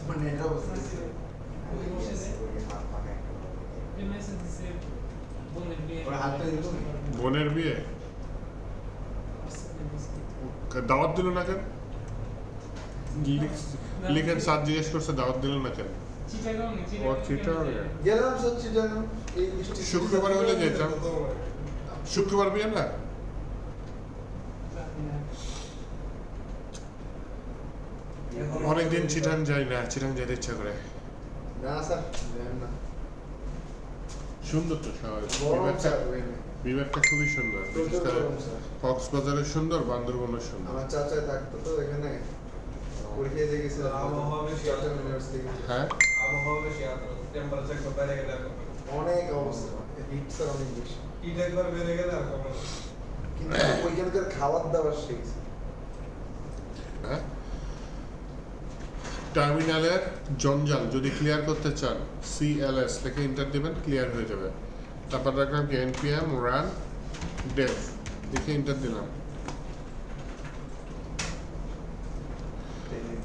মানে এটা অবস্থা বোনের বিয়ে দাওয়াত দিল না কেন? লিখেন স্যার জিজ্ঞেস করছে দাওয়াত দিল না কেন? গেলাম স্যার চিটাগাং এই শুক্রবার হলে যেতাম। শুক্রবার বিয়ে না? অনেকদিন চিটাং যাই না, চিটাং যেতে ইচ্ছা করে। না স্যার যাবেন না সুন্দর তো শহর, গরম স্যার বিভাগটা খুবই সুন্দর, বিশেষ করে কক্সবাজারের সুন্দর, বান্দরবনের সুন্দর। আমার চাচা থাকতো তো এখানে পরীক্ষা দিয়ে গেছিলাম আবহাওয়া বেশি চট্টগ্রাম ইউনিভার্সিটি হ্যাঁ আবহাওয়া বেশি টেম্পারেচার একটু বেড়ে গেলে আর কমে অনেক অবস্থা হিট স্যার অনেক বেশি হিট একবার বেড়ে গেলে আর কমে না। কিন্তু ওইখানকার খাবার দাবার শিখছি হ্যাঁ টার্মিনালের জঞ্জাল যদি ক্লিয়ার করতে চান CLS লিখে এন্টার দিবেন, ক্লিয়ার হয়ে যাবে। তারপর রাখলাম কি npm run dev লিখে এন্টার দিলাম।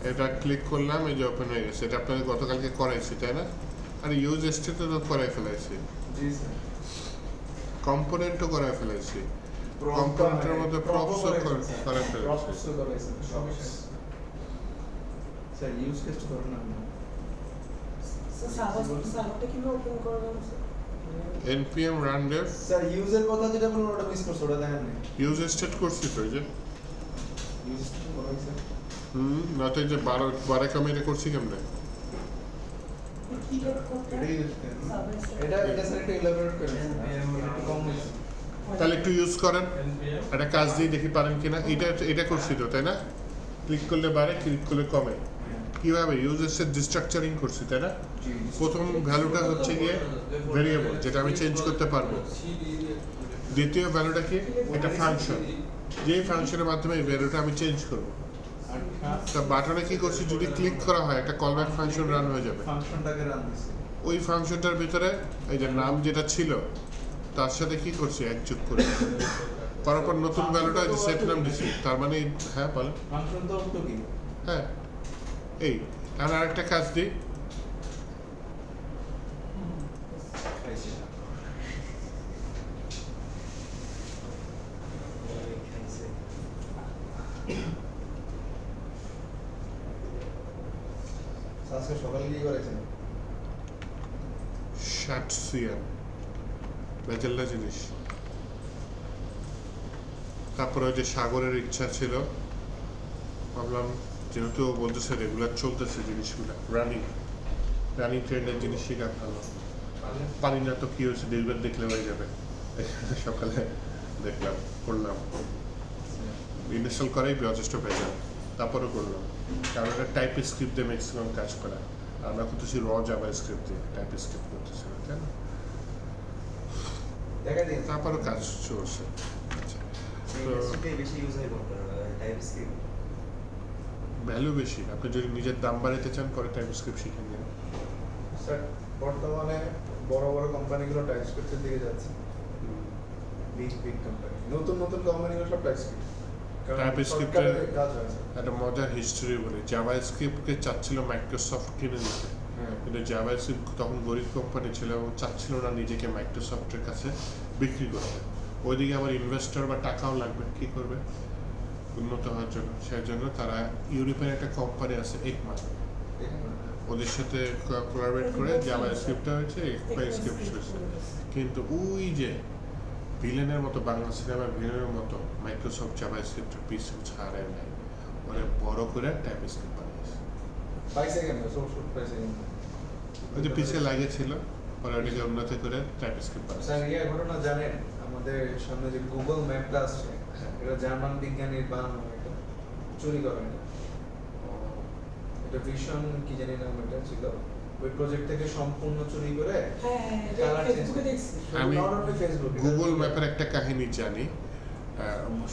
এটা ক্লিক করলাম, এই যে ওপেন হয়ে গেছে। এটা আপনাদের গতকালকে করাইছি তাই না? আর ইউজ স্টেটে তো করাই ফেলাইছি, জি স্যার কম্পোনেন্টও করাই ফেলাইছি, কম্পোনেন্টের মধ্যে প্রপসও করাই ফেলাইছি। প্রপস করাইছেন স্যার ইউজ কেস তো করুন না সার্ভারটা কিভাবে ওপেন করা যাবে sir? npm run dev sir ইউজের কথা যেটা বলুন ওটা মিস করছো ওটা দেখেন না ইউজ স্টেট করছি তো, এই যে ইউজ করাইছে নয়তো এই যে 12 কমিটে করছি কেমনে? কিভাবে করতে এটা ইউজ এটা এটা স্যার একটু এলাবোরেট করেন একটু কম হয়েছে তাহলে একটু ইউজ করেন, NPM একটা কাজ দিয়ে দেখি পারেন কিনা। এটা করছি তো তাই না? ক্লিক করলে বাড়ে, ক্লিক করলে কমে। কিভাবে ইউজ স্টেট ডিস্ট্রাকচারিং করছি তাই না? জি প্রথম ভ্যালুটা হচ্ছে গিয়ে ভেরিয়েবল, যেটা আমি চেঞ্জ করতে পারবো। দ্বিতীয় ভ্যালুটা কি? এটা ফাংশন, যেই ফাংশনের মাধ্যমে এই ভ্যালুটা আমি চেঞ্জ করবো। তা বাটনে কি করছি, যদি ক্লিক করা হয় একটা কলব্যাক ফাংশন রান হয়ে যাবে। ফাংশনটাকে রান দিছে ওই ফাংশনটার ভিতরে এই যে নাম যেটা ছিল তার সাথে কি করছি এক যোগ করে করার পর নতুন ভ্যালুটা এই যে সেট নাম দিছি। তার মানে হ্যাঁ বলেন, ফাংশন তো অর্থ কি হ্যাঁ এই আর আরেকটা কাজ দিই, আজকে সকালে কি করেছেন শাটসিয়ান বেজেল্লা জিনিস। তারপরে ওই যে সাগরের ইচ্ছা ছিল, ভাবলাম যেহেতু ও বলতেছে রেগুলার চলতেছে জিনিসগুলো, রানিং ট্রেন্ডের জিনিস শেখা ভালো। পারি না তো কি হয়েছে, দেখবেন দেখলে হয়ে যাবে। সকালে দেখলাম, করলাম, ইনস্টল করাই যথেষ্ট ভেজাল, তারপরে করলাম। কারণ এটা টাইপ স্ক্রিপ্ট দিয়ে ম্যাক্সিমাম কাজ করা, আমরা করতেছি জাভা স্ক্রিপ্ট দিয়ে, টাইপ স্ক্রিপ্ট করতেছি না তাই না? দেখা দিন তারপরও কাজ চলছে। আচ্ছা, তো বেশি ইউজ হয় কোনটা টাইপস্ক্রিপ্ট ভ্যালু বেশি। আপনি যদি নিজের দাম বাড়াতে চান পরে টাইপ স্ক্রিপ্ট শিখে নিন। স্যার বর্তমানে বড় বড় কোম্পানিগুলো টাইপস্ক্রিপ্টের দিকে যাচ্ছে বিগ বিগ কোম্পানি নতুন নতুন কোম্পানিগুলো সব টাইপস্ক্রিপ্ট TypeScript-এর কাজ হয় একটা মজার হিস্ট্রি বলি। জাভা স্ক্রিপ্টকে চাচ্ছিল মাইক্রোসফট কিনে নিতে, কিন্তু জাভা স্ক্রিপ্ট তখন গরিব কোম্পানি ছিল এবং চাচ্ছিল না নিজেকে মাইক্রোসফটের কাছে বিক্রি করতে। ওইদিকে আবার ইনভেস্টর বা টাকাও লাগবে, কী করবে উন্নত হওয়ার জন্য। সেই জন্য তারা ইউরোপের একটা কোম্পানি আছে একমা, ওদের সাথে কোলাবরেট করে জাভা স্ক্রিপ্টটা হয়েছে, একমা স্ক্রিপ্ট হয়েছে। কিন্তু ওই যে ভিলেনের মতো, বাংলা সিনেমার ভিলেনের মতো মাইক্রোসফট জাভা স্ক্রিপ্টের পিছু ছাড়ে নাই, মানে বড় করে টাইপ স্ক্রিপ্ট বানিয়েছে। পাইছে কেন সোর্স কোড পাইছে কেন ওই যে পিছিয়ে লাগিয়েছিল, পরে ওটাকে উন্নত করে টাইপ স্ক্রিপ্ট বানিয়েছে। স্যার ইয়ে ঘটনা জানেন আমাদের সামনে যে গুগল ম্যাপটা আসছে এটা জার্মান বিজ্ঞানীর বানানো, এটা চুরি করে না, এটা ভিশন কি জানি নাম এটা ছিল, ওই প্রজেক্ট থেকে সম্পূর্ণ চুরি করে হ্যাঁ ফেসবুকে দেখছি। আমি নট অনলি ফেসবুক গুগল ম্যাপের একটা কাহিনী জানি।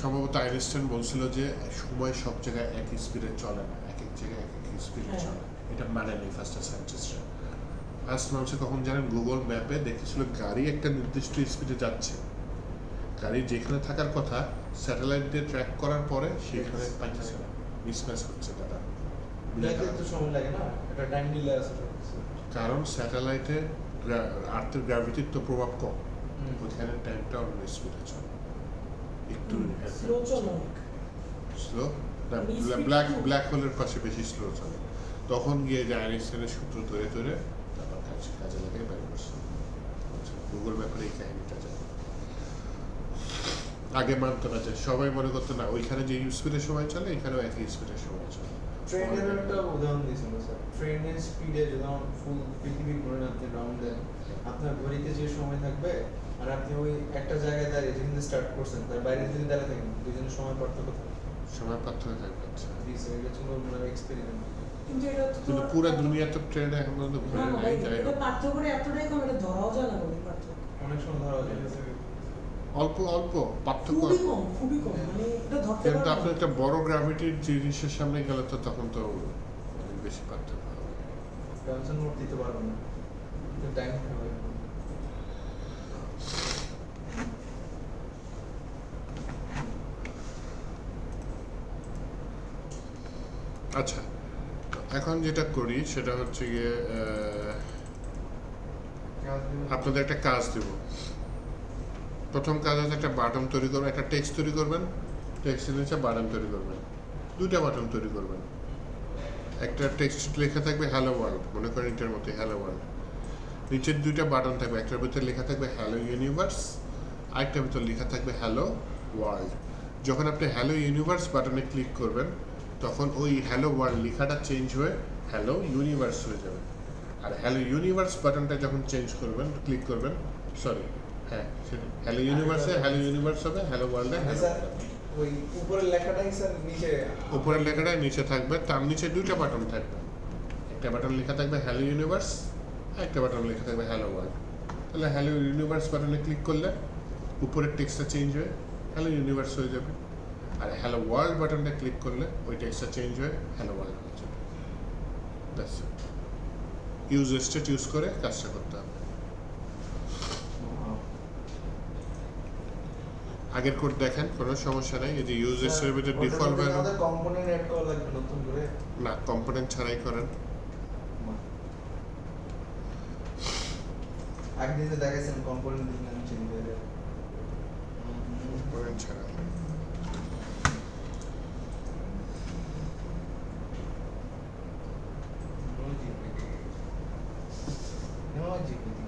সম্ভবত আইনস্টাইন বলছিল যে সময় সব জায়গায় একই স্পিডে চলে না, এক এক জায়গায় এক এক স্পিডে চলে। এটা মানে নেই ফার্স্ট সায়েন্টিস্টরা। ফার্স্ট মানুষে কখন জানেন, গুগল ম্যাপে দেখেছিল গাড়ি একটা নির্দিষ্ট স্পিডে যাচ্ছে, গাড়ি যেখানে থাকার কথা স্যাটেলাইট দিয়ে ট্র্যাক করার পরে সেখানে পাইতেছে না, মিসম্যাচ হচ্ছে তারা। দেখলে তো সময় লাগে না, একটা টাইম ডিলে আছে তো। কারণ স্যাটেলাইটে আর্থের গ্র্যাভিটির তো প্রভাব কম, হুম। ওইখানে টাইমটা অন্য স্পিডে চলে, একটু স্লো চলে অনেক। স্লো না, Speed ব্ল্যাক হোলের পাশে বেশি স্লো চলে। তখন গিয়ে যে আইনস্টাইনের সূত্র ধরে ধরে তারপর কাজে লাগিয়ে বের করছে। গুগল ম্যাপের এই কাহিনীটা যায়, আগে মানতো না, যে সবাই মনে করতো না ওইখানে যে স্পিডে সময় চলে এখানেও একই স্পিডে সময় চলে। ট্রেনের একটা উদাহরণ দিয়েছিল স্যার, ট্রেনের স্পিডে যখন ফুল পৃথিবী ঘুরেন আপনি রাউন্ড দেন, আপনার ঘড়িতে যে সময় থাকবে আর আপনি ওই একটা জায়গায় দাঁড়িয়ে যেখানে স্টার্ট করছেন তার বাইরে যদি দাঁড়িয়ে থাকেন দুজনের সময় পার্থক্য থাকে। সময় পার্থক্য থাকবে। আচ্ছা, এটা ছিল ওনার এক্সপেরিমেন্ট। কিন্তু এটা তো কিন্তু পুরো দুনিয়া তো ট্রেনে এখন পর্যন্ত না ঘুরে না নাই, ভাই, যাই এটা হোক পার্থক্য এতটাই কম, এটা ধরাও যায় না বলে পার্থক্য। অনেক সময় ধরা যায়। অল্প অল্প পার্থক্য, খুবই কম, খুবই কম, মানে এটা ধরতে কিন্তু পারবো আপনি না। একটা বড় গ্র্যাভিটির জিনিসের সামনে গেলে তো তখন তো অনেক বেশি পার্থক্য হবে। ট্রানজিশন নোট দিতে পারবেন না, টাইম হবে। আচ্ছা, এখন যেটা করি সেটা হচ্ছে গিয়ে আপনাদের একটা কাজ দেব। প্রথম কাজ হচ্ছে একটা বাটন তৈরি করবেন, একটা টেক্সট তৈরি করবেন, টেক্সটের নিচে বাটন তৈরি করবেন, দুইটা বাটন তৈরি করবেন। একটা টেক্সট লেখা থাকবে হ্যালো ওয়ার্ল্ড, মনে করেন এটার মধ্যে হ্যালো ওয়ার্ল্ড, নিচের দুইটা বাটন থাকবে, একটার ভিতরে লেখা থাকবে হ্যালো ইউনিভার্স, আরেকটার ভিতরে লেখা থাকবে হ্যালো ওয়ার্ল্ড। যখন আপনি হ্যালো ইউনিভার্স বাটনে ক্লিক করবেন তখন ওই হ্যালো ওয়ার্ল্ড লেখাটা চেঞ্জ হয়ে হ্যালো ইউনিভার্স হয়ে যাবে। আর হ্যালো ইউনিভার্স বাটনটা যখন চেঞ্জ করবেন, ক্লিক করবেন, সরি হ্যাঁ সেটা হ্যালো ইউনিভার্সে হ্যালো ইউনিভার্স হবে, হ্যালো ওয়ার্ল্ডে হ্যালো স্যার ওই উপরের লেখাটাই স্যার নিচে উপরের লেখাটা নিচে থাকবে, তার নিচে দুইটা বাটন থাকবে, একটা বাটন লেখা থাকবে হ্যালো ইউনিভার্স, একটা বাটন লেখা থাকবে হ্যালো ওয়ার্ল্ড। তাহলে হ্যালো ইউনিভার্স বাটনে ক্লিক করলে উপরের টেক্সটটা চেঞ্জ হয়ে হ্যালো ইউনিভার্স হয়ে যাবে, আর হ্যালো ওয়ার্ল্ড বাটনটা ক্লিক করলে ওই টেক্সটটা চেঞ্জ হয়ে হ্যালো ওয়ার্ল্ড হয়ে যাবে। That's it. Use state use করে কাজটা করতে হবে। আগের কোড দেখেন, কোনো সমস্যা নাই। এই যে ইউজ স্টেটের ভিতরে ডিফল্ট ভ্যালু আমাদের কম্পোনেন্ট অ্যাড করা লাগবে নতুন করে। না, কম্পোনেন্ট ছাড়াই করেন। একদিন তো দেখাইছেন কম্পোনেন্ট দিলাম চেঞ্জ হয়ে যাবে। কম্পোনেন্ট ছাড়া No GPT.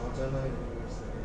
অজানা ইউনিভার্সিটি।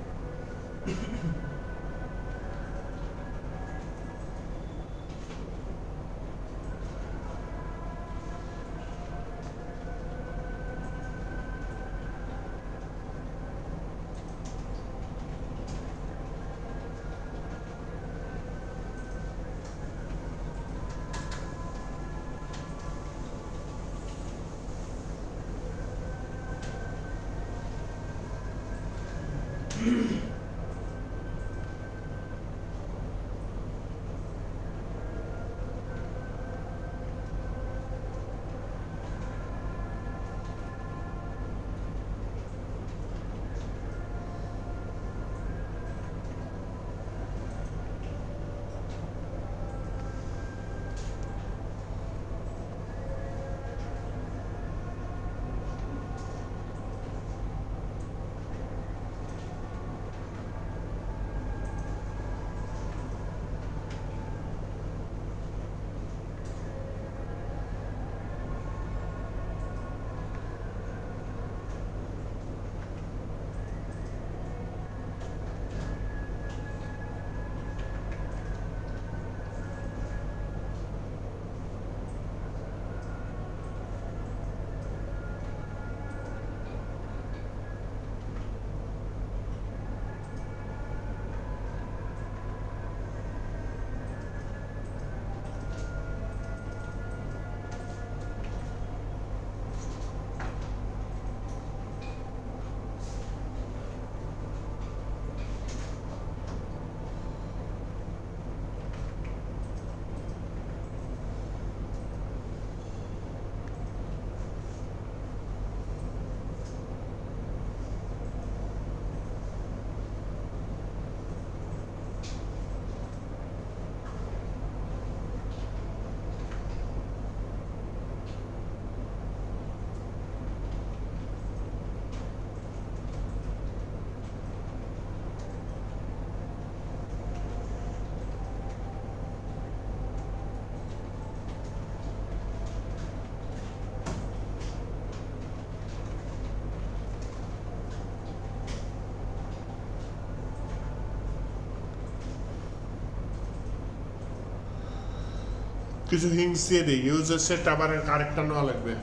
কিছু হিংস দিয়ে দিই ইউজার সেট আবার আরেকটা নেওয়া লাগবে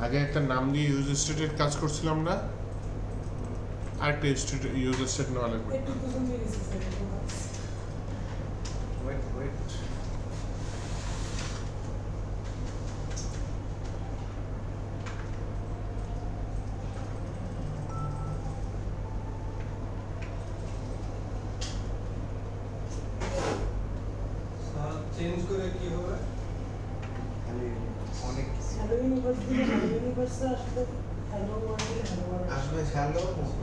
আগে একটা নাম দিয়ে ইউজার সেটের কাজ করছিলাম না আরেকটা ইউজার সেট নেওয়া লাগবে একটু দুজন দিয়ে গেছে স্যার ওয়েট স্যার চেঞ্জ করে কি হবে? অনেক কিছু হ্যালো ইউনিভার্স দিলে হ্যালো ইউনিভার্সে আসবে হ্যালো ওয়ার্ল্ড দিলে হ্যালো ওয়ার্ল্ড আসবে হ্যালো মুক্ত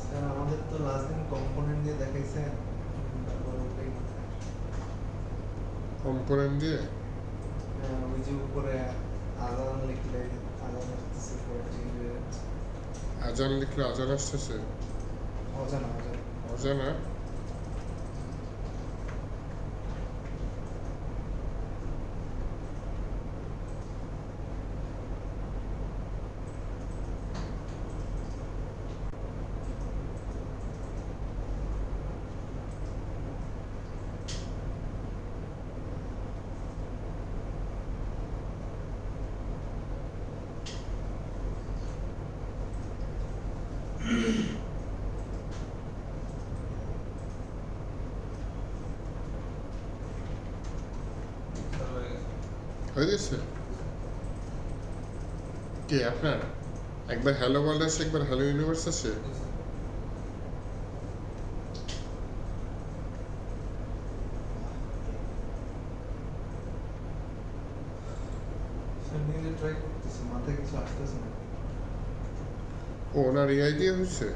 স্যার আমাদের তো লাস্ট দিন কম্পোনেন্ট দিয়ে দেখাইছেন তারপর ওটাই কম্পোনেন্ট দিয়ে ওই যে উপরে আজান লিখলে আজান আসতেছে পরে চেঞ্জ হয়ে যাচ্ছে আজান লিখলে আজান আসতেছে অজানা অজানা অজানা স্যার হয়ে গেছে। হয়ে গেছে কে আপনার একবার হ্যালো ওয়ার্ল্ড আছে একবার হ্যালো ইউনিভার্স আছে স্যার নিজে ট্রাই করতেছি মাথায় কিছু আসতেছে না ও ওনার এআই দিয়ে হয়েছে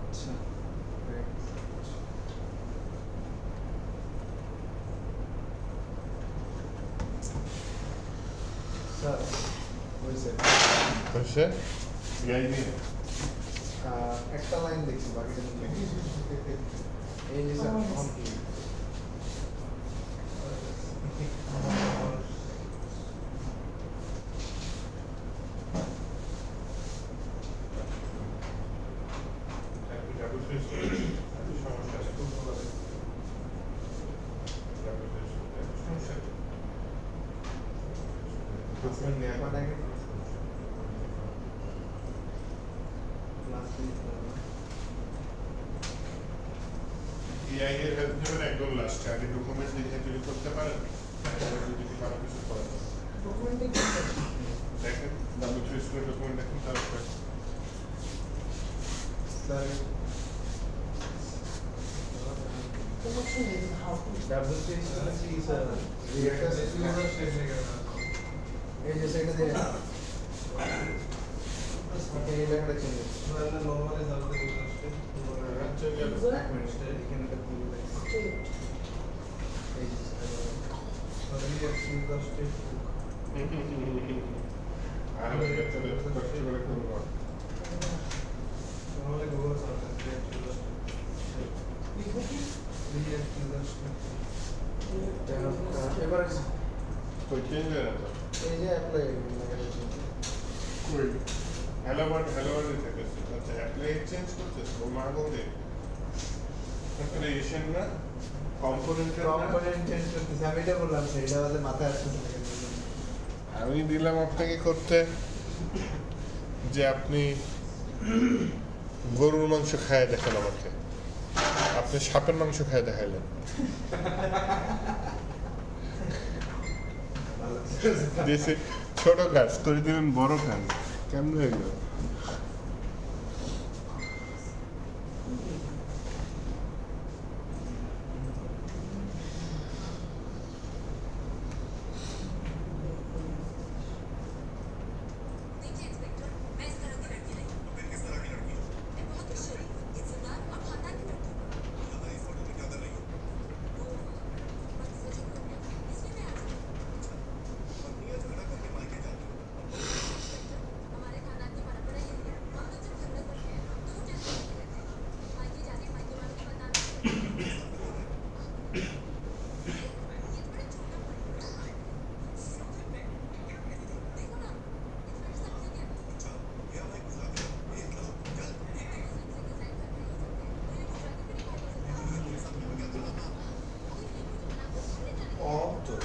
আচ্ছা স্যার হয়েছে হয়েছে এআই দিয়ে একটা লাইন দেখছি বাকিটা লিখি এই যে স্যার কমপ্লিট এআই এর হেল্প নেবেন একদম লাস্টে আগে ডকুমেন্ট দেখে তৈরি করতে পারেন তারপরে যদি কারো কিছু করেন ডকুমেন্টে কি দেখেন W3 স্কুলের ডকুমেন্ট দেখুন তারপরে স্যার প্রমোশন দিন হাউ টু এটা সিলেবাস শেষ হয়ে গেল। এই যে সেটা দিয়ে এই লেখাটা চেঞ্জ আমরা নরমালি যাবো ইউজার এক মিনিট এখানে একটা ভুল হয়েছে এই যে আর আমি কষ্ট করে করবো নরমালি গুগল সার্চ কই চেঞ্জ হয়ে না এই যে অ্যাপ্লাই কই হ্যালো ওয়ার্ল্ড থেকে আচ্ছা অ্যাপ্লাই চেঞ্জ করতেছ ও মা বলে তাহলে এশিয়ান না কম্পোনেন্টের না কম্পোনেন্ট চেঞ্জ করতেছি আমি এটা বললাম সেটা আমাদের মাথায় আসছে না কেন আমি দিলাম আপনাকে করতে যে আপনি গরুর মাংস খায় দেখান আমাকে আপনি সাপের মাংস খায় দেখাইলেন ভালো দিয়েছে ছোট কাজ করে দিলেন বড় কাজ কেমন হয়ে গেল देखिए इंस्पेक्टर मैं इस तरह की लड़की नहीं हूँ। फिर किस तरह की लड़की हो? मैं बहुत ही शरीफ, इज्जतदार और खानदान की लड़की हूँ। ज़्यादा इस फोटो में क्या कर रही हो? वो भतीजा जी को गया इसलिए मैं आज आई। पत्नी या झगड़ा करके मायके जाती हो? इंस्पेक्टर हमारे खानदान की परंपरा यही है हम लोग जब झगड़ा करते हैं तो वो जैसे नहीं रहते हैं मायके जाके मायके वालों को बताना ये तो बड़ा छोटा पॉइंट है। देखो ना इंस्पेक्टर साहब ठीक है अच्छा, ये हमारी गुजराती है। ये चलो, चल। অটো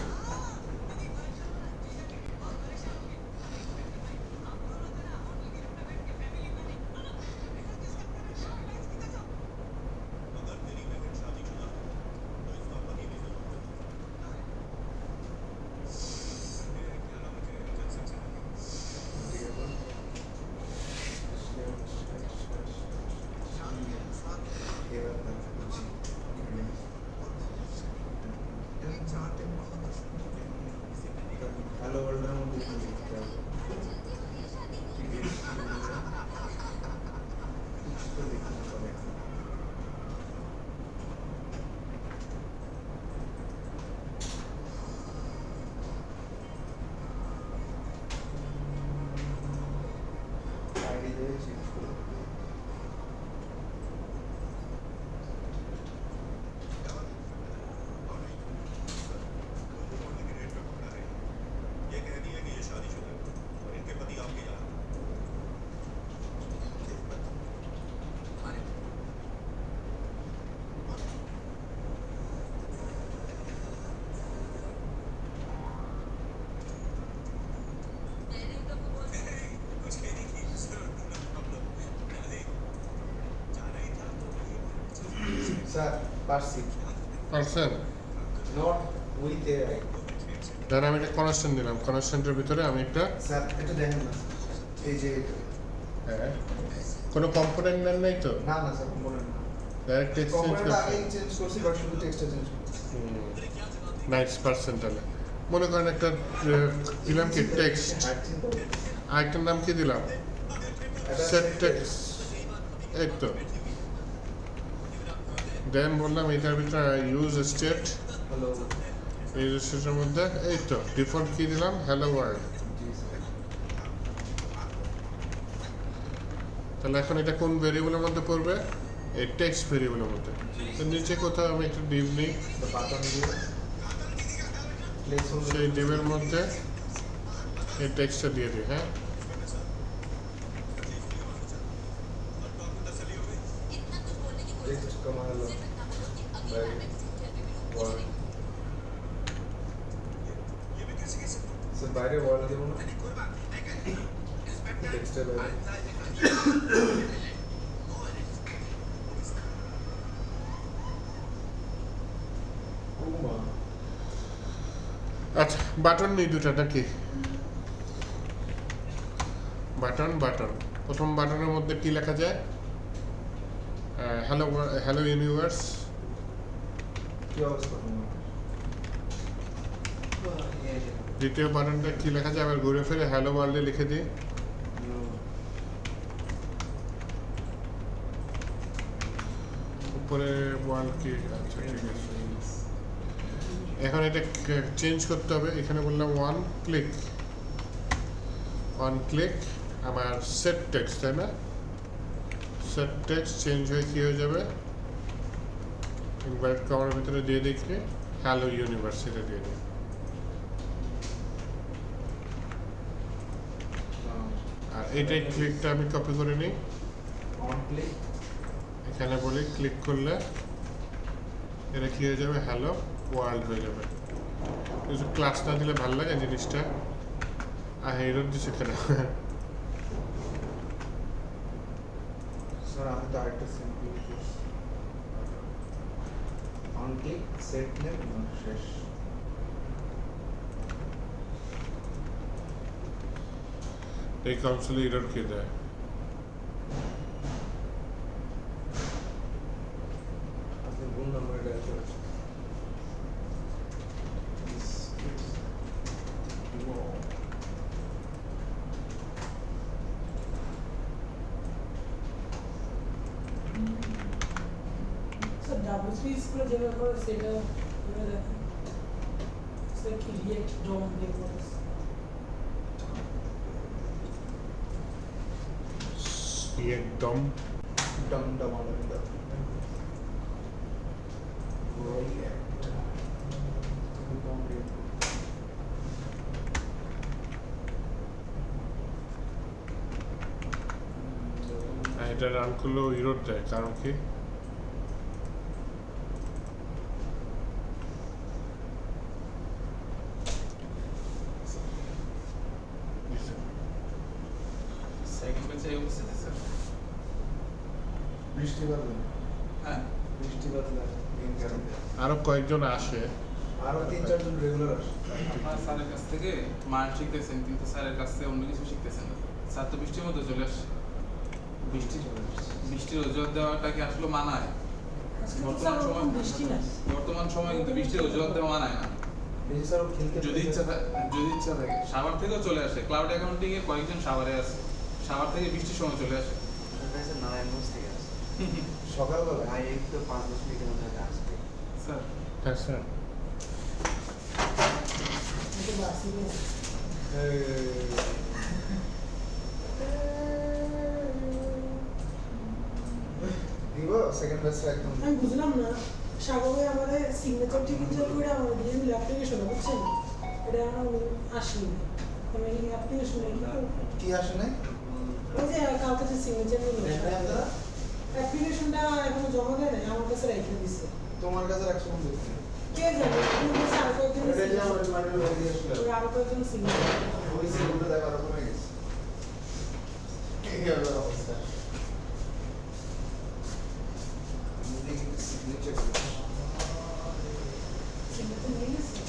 अगर तेरी बहन शादीशुदा है, तो इसका पति भी जरूर होगा। ये क्या नाम है तेरे एजेंसी से? হ্যালো ওয়ার্ল্ডের মধ্যে কি লিখতে হবে কিছু তো লিখতে হবে আইডি দিয়ে চেঞ্জ করে मोड़ने की रेट पे पकड़ा है। ये कह दिया कि ये शादीशुदा है और इनके पति आपके यहाँ हैं। कुछ कह रही थी सर, no problem। अरे, जाना ही था तो ये স্যার পারছি পারছেন নট উইথ এআই ধরেন আমি একটা কনস্ট্যান্ট দিলাম কনস্ট্যান্টের ভিতরে আমি একটা স্যার এটা দেখেন না এই যে হ্যাঁ কোনো কম্পোনেন্ট নেন নাই তো না না স্যার বলেন না ডাইরেক্ট টেক্সট চেঞ্জ কম্পোনেন্ট করতে আগেই চেঞ্জ করছি বাট শুধু টেক্সটটা চেঞ্জ করছি নাইস পার্সেন্ট তাহলে মনে করেন একটা দিলাম কি টেক্সট আরেকটার নাম কি দিলাম সেট টেক্সট এই তো দেন বললাম এটার ভিতরে ইউজ স্টেট হ্যালো ইউজ স্টেটের মধ্যে এই তো ডিফল্ট কি দিলাম হ্যালো ওয়ার্ল্ড জি স্যার তাহলে এখন এটা কোন ভেরিয়েবলের মধ্যে পড়বে এই টেক্সট ভেরিয়েবলের মধ্যে তো নিচে কোথাও আমি একটা ডিভ নিই তো বাটন দিয়ে প্লেস সেই ডিভের মধ্যে এই টেক্সটটা দিয়ে দিই হ্যাঁ इतना कुछ बोलने की कोई টেক্সট কমা হলো सिर्फ इतना बोलो कि अगली बार मैं किसी होटल में मिलूं मुझे नहीं ये भी कैसे कैसे স্যার বাইরে ওয়ার্ড দেবো না টেক্সটের বাইরে ও মা আচ্ছা বাটন নেই দুটা নাকি বাটন বাটন প্রথম বাটনের মধ্যে কি লেখা যায় হ্যালো হ্যালো ইউনিভার্স কি অবস্থা তোমার দ্বিতীয় বাটনটা কি লেখা যায় আবার ঘুরে ফিরে হ্যালো ওয়ার্ল্ডে লিখে দিই উপরে ওয়ার্ল্ড কি আচ্ছা ঠিক আছে এখন এটা চেঞ্জ করতে হবে এখানে বললাম ওয়ান ক্লিক আমার সেট টেক্সট তাই না সেট টেক্সট চেঞ্জ হয়ে কী হয়ে যাবে ইনভার্ট কমার ভিতরে দিয়ে দেখি হ্যালো ইউনিভার্স এটা দিয়ে দিই এইটাই ক্লিকটা আমি কপি করে নিই, অন ক্লিক এখানে বলি ক্লিক করলে এটা কি হয়ে যাবে, হ্যালো ওয়ার্ল্ড হয়ে যাবে। কিছু ক্লাস না দিলে ভালো লাগে জিনিসটা, আর এরর দিচ্ছে কেন? স্যার আমি তো আরেকটা simple on click set name শেষ। এই কনসোলে এরর কে দেয়? আপনি ভুল নাম্বার ডায়াল করেছেন। স্যার ডাবল স্পেস করে যেভাবে করে সেটা করে দেখেন স্যার কি রিয়েক্ট ডম দিয়ে করে একদম ডামটা মানেন দা এটা রান করলেও এরর দেয়, কারণ কি? সেকেন্ড ব্যাচে এই অবস্থাতে স্যার বৃষ্টি বাদলা হ্যাঁ বৃষ্টি বাদলা মেন কারণ আরো কয়েকজন আসে, আরো 3-4 জন রেগুলার আসে। আপনার স্যারের কাছ থেকে মান শিখতেছেন কিন্তু স্যারের কাছ থেকে অন্য কিছু শিখতেছেন না। স্যার তো বৃষ্টির মধ্যে চলে আসছে, বৃষ্টি চলে আসছে। বৃষ্টির অজুহাত দেওয়াটা কি আসলে মানায়? আজকে তো বর্তমান স্যার সময় ওরকম বৃষ্টি না বর্তমান সময় কিন্তু বৃষ্টির অজুহাত দেওয়া মানায় না। এই যে স্যার ও খেলতে যদি ইচ্ছা থাকে সাভার থেকেও চলে আসে, ক্লাউড অ্যাকাউন্টিং এ কয়েকজন সাভারে আছে, সাভার থেকে বৃষ্টির সময় চলে আসে। নারায়ণগঞ্জ থেকে আসছে সকালবেলা ভাই এই তো 5-10 মিনিটের মধ্যে আসবে স্যার হ্যাঁ স্যার। এটা বাসি না দিব সেকেন্ড ব্যাচটা একদম আমি বুঝলাম না সাগরে আমাদের সিগনেচার টিগনেচার করে আমাদের দিয়ে দিল অ্যাপ্লিকেশন বুঝছেন এটা আমার আসেনি আমি এই অ্যাপ্লিকেশন কি আসে নাই ওই যে কালকে যে সিগনেচার নিল দেখবেন আপনারা অ্যাপ্লিকেশনটা এখনো জমা দেয় নাই আমার কাছে রেখে দিছে তোমার কাছে রাখছো কোন দিকে কে জানে তুমি কাছে আর কয়েকজন এটা যে আমার মাইন্ডে লগে দিয়ে আসলে ওই আরো কয়েকজন সিগনেচার ওই সিগুলো দেখা আর কমে গেছে কি হবে অবস্থা দেখি সিগনেচার সিগনেচার নিয়ে গেছে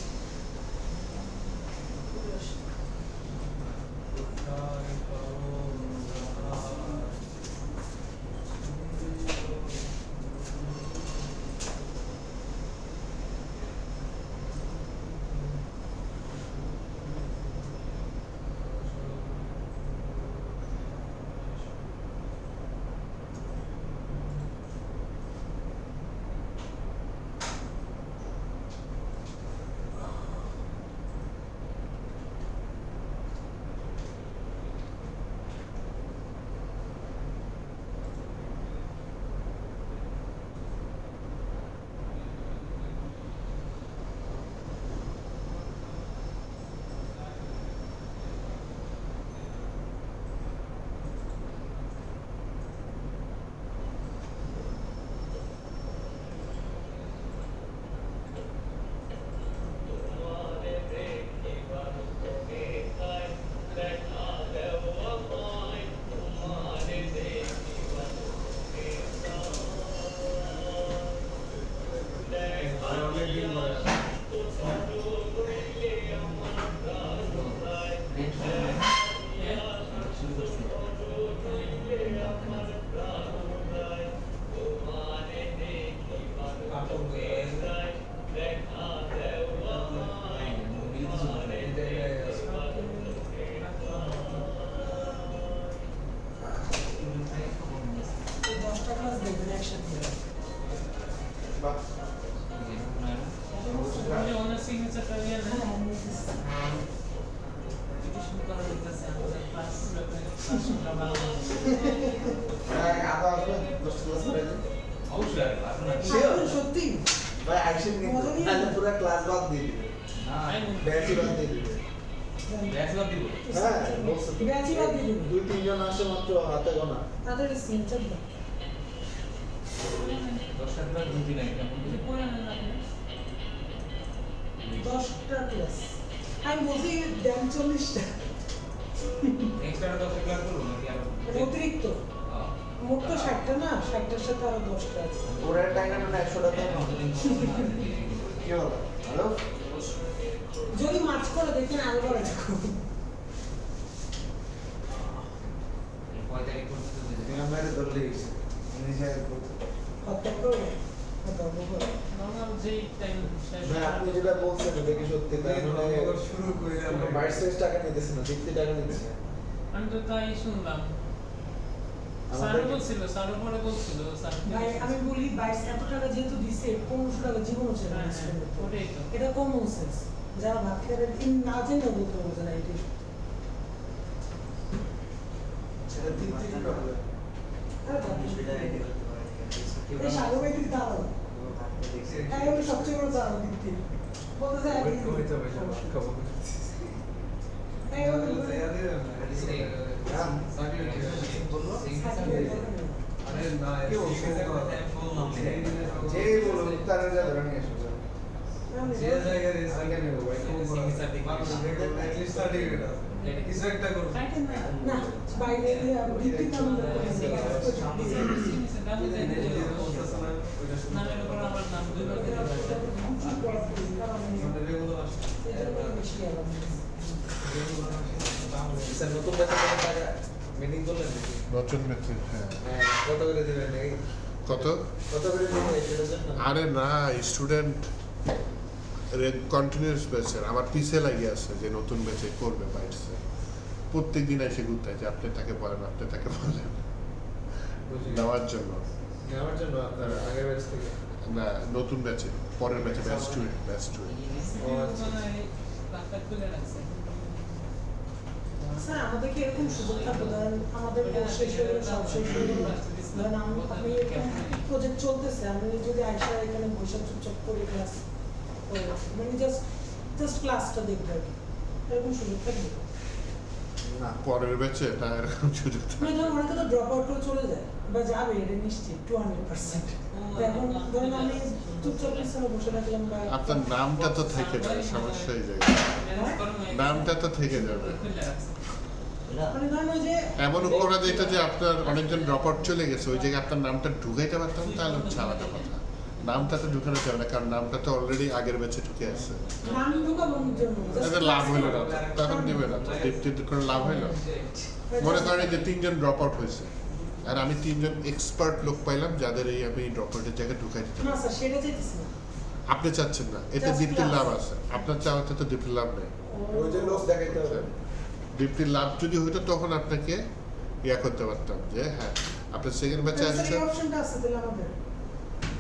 বাহ আদা আসবে 10 ক্লাস করে দিন সত্যি ভাই অ্যাকশন কিন্তু তাহলে পুরো ক্লাস বাদ দিয়ে দিবে ব্যাচই বাদ দিয়ে দিবে ব্যাচলর দিব হ্যাঁ বলছে তো। ব্যাচই বাদ দিয়ে দিবি। 2-3 জন আসে মাত্র হাতে গোনা। তাদের সিগনেচার দাও 10 টাকা ডিউটি নাই কেমন 10টা ক্লাস আমি বলছি দেন 40টা এক্সট্রা 10 ক্লাস করব নাকি আরো অতিরিক্ত মোট তো 60টা না 60টার সাথে আরো 10টা আছে ওরা টাইনা না 100 টাকা কি হলো হ্যালো যদি মার্চ করে দেখেন আরো বড় দেখো 5 তারিখ পর্যন্ত দিতে তুমি আমারে ধরলে নিজে কত করে কত করে নরমাল যেই টাইম না আপনি যেটা বলছেন এটা কি সত্যি তাই মানে শুরু করে আমরা 22 টাকা নিতেছি না 50 টাকা নিতেছি আমি তো তাই শুনলাম স্যারও বলছিল স্যারও পরে বলছিল স্যার ভাই আমি বলি 22 এত টাকা যেহেতু দিছে 1500 টাকা জীবনও ছিল না ওটাই তো এটা কমন সেন্স যারা ভাত খেয়ে না জেনে বলতে পারবে না এটি সেটা 3 টাকা হবে আরে বাবা সেটা আইডি করতে পারে ঠিক আছে এই সাগরবাইতির দাঁড়াও দেখছি এই হলো সবচেয়ে বড় দাঁড়াও দিতে বলতে যায় হইতে হবে খবর এই হলো আরে না কি বলছো? যে বলো তার যা ধরে নিয়ে আসো যে জায়গায় আগে নেবো ভাই অ্যাটলিস্ট সার্টিফিকেট আছে কিছু একটা করো না বাইরে ভিত্তি কামন নামের উপর আমার নাম দুইবার দিতে পারবে মানে রেগুলার আসে স্যার নতুন ব্যাচে কত টাকা মিটিং করলেন নাকি নতুন বেতন হ্যাঁ হ্যাঁ কত করে দিবেন নাকি কত কত করে দিবেন সেটার জন্য আরে না স্টুডেন্ট কন্টিনিউয়াস ব্যাচের আমার পিছে লাগিয়ে আছে যে নতুন ব্যাচে করবে বাইটসে প্রত্যেক দিন এসে ঘুরতে যে আপনি তাকে বলেন আপনি তাকে বলেন নেওয়ার জন্য নেওয়ার জন্য আপনার আগের ব্যাচ থেকে না নতুন ব্যাচে পরের ব্যাচে ব্যাচ টু ও আচ্ছা ডাক্তার খুলে রাখছে স্যার আমাদেরকে এরকম সুযোগ থাকতো ধরেন আমাদের কোর্স শেষ হয়ে গেলে সব শেষ হয়ে গেলে ধরেন আপনি প্রজেক্ট চলতেছে আমি যদি আইসা এখানে বসে চুপচাপ করে ক্লাস মানে জাস্ট ক্লাসটা দেখবো আর কি এরকম সুযোগ থাকবে না পরের ব্যাচে না এরকম সুযোগ থাকে মানে ধরুন অনেকে তো ড্রপ আউট করে চলে যায় বা যাবে এটা নিশ্চিত 200% এখন ধরুন আমি চুপচাপ পিছনে বসে থাকলাম বা আপনার নামটা তো থেকে যাবে সমস্যা এই জায়গায় নামটা তো থেকে যাবে খুলে রাখছে মানে ধরুন ওই যে এমনও করা যেত যে আপনার অনেকজন ড্রপ আউট চলে গেছে ওই জায়গায় আপনার নামটা ঢুকাইতে পারতাম তাহলে হচ্ছে আলাদা কথা নামটা তো ঢুকানো যাবে না কারণ নামটা তো অলরেডি আগের ব্যাচে ঢুকে আছে নাম ঢুকানোর জন্য এটা লাভ হইলো না তো, তখন দিবে না তো টিপ করে লাভ হইলো মনে করেন এই যে 3 জন ড্রপ আউট হয়েছে আর আমি 3 জন এক্সপার্ট লোক পাইলাম যাদের এই আমি ড্রপ আউটের জায়গায় ঢুকাই দিতে না পারি স্যার সেটা চাইতেছি না আপনি চাচ্ছেন না এতে Just দীপ্তির class. লাভ আছে আপনার চাওয়াতে তো দীপ্তির লাভ নেই ওই যে লোক দেখাইতে হবে দীপ্তির লাভ যদি হইতো তখন আপনাকে ইয়া করতে পারতাম যে হ্যাঁ আপনার সেকেন্ড ব্যাচে স্যার আসছে এই অপশনটা আছে তাহলে আমাদের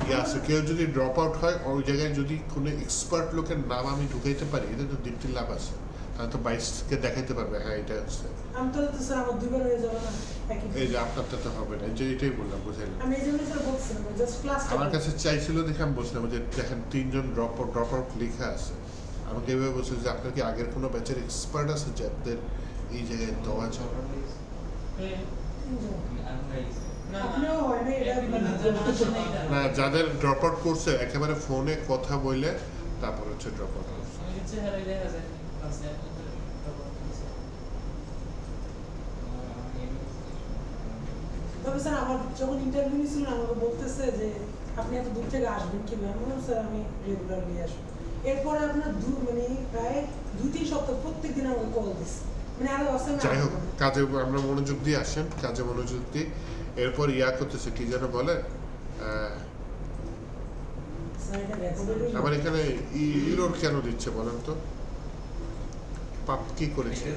ইয়া আছে কেউ যদি ড্রপ আউট হয় ওই জায়গায় যদি কোনো এক্সপার্ট লোকের নাম আমি ঢুকাইতে পারি এটা তো দীপ্তির লাভ আছে তাহলে তো 22কে দেখাইতে পারবে হ্যাঁ এটা হচ্ছে আমি তো স্যার আমার দুইবার হয়ে যাবে না একই এই যে আপনারটা তো হবে না এই যে এটাই বললাম বুঝাইলাম আমি এই জন্য স্যার বলছিলাম জাস্ট ক্লাস আমার কাছে চাইছিল দেখে আমি বলছিলাম যে দেখেন 3 জন ড্রপ আউট লেখা আছে আমাকে এভাবে বলছিল যে আপনার কি আগের কোনো ব্যাচের এক্সপার্ট আছে যাদের এই জায়গায় দেওয়া যায় না আপনিও হয় না এটা না যাদের ড্রপ আউট করছে একেবারে ফোনে কথা বলে তারপর হচ্ছে ড্রপ আউট করছে আমি চেহারা দেখা যায় ক্লাসে তবে স্যার আমার যখন ইন্টারভিউ নিয়েছিলেন আমাকে বলতেছে যে আপনি এত দূর থেকে আসবেন কিভাবে আমি বললাম স্যার আমি রেগুলারলি আসবো এরপরে আপনার মানে প্রায় 2-3 সপ্তাহ প্রত্যেক দিন আমাকে কল দিচ্ছে মানে আরো আছে না যাই হোক কাজে আমরা মনোযোগ দিয়ে আসেন কাজে মনোযোগ দিয়ে এরপর ইয়া করতেছে কি যেন বলে স্যার এটা রেকর্ডেড আমার এখানে ইরোর কেন দিচ্ছে বলেন তো পাপ কি করেছে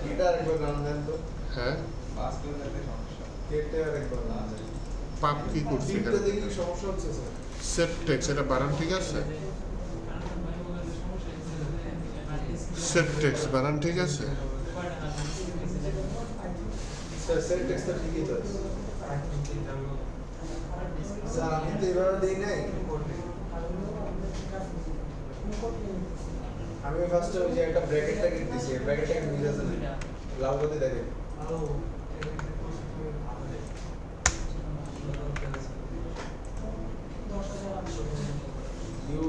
গিটার একবার গান দেন তো হ্যাঁ পাস করে থাকলে সমস্যা কেটে আর একবার গান দেন পাপ কি করছে তিনটা এখানে দেখি সমস্যা হচ্ছে স্যার সেট টেক্স এটা বানান ঠিক আছে সেট টেক্স বানান ঠিক আছে স্যার সেল টেক্সটটা ঠিকই তো আছে। স্যার আমি তো এভাবে দেই নাই আমি ফার্স্টে ওই যে একটা ব্র্যাকেট ট্যাকেট দিছি ব্র্যাকেট ট্যাকেট বুঝে আছে না লাভ করতে দেখে আরো ইউ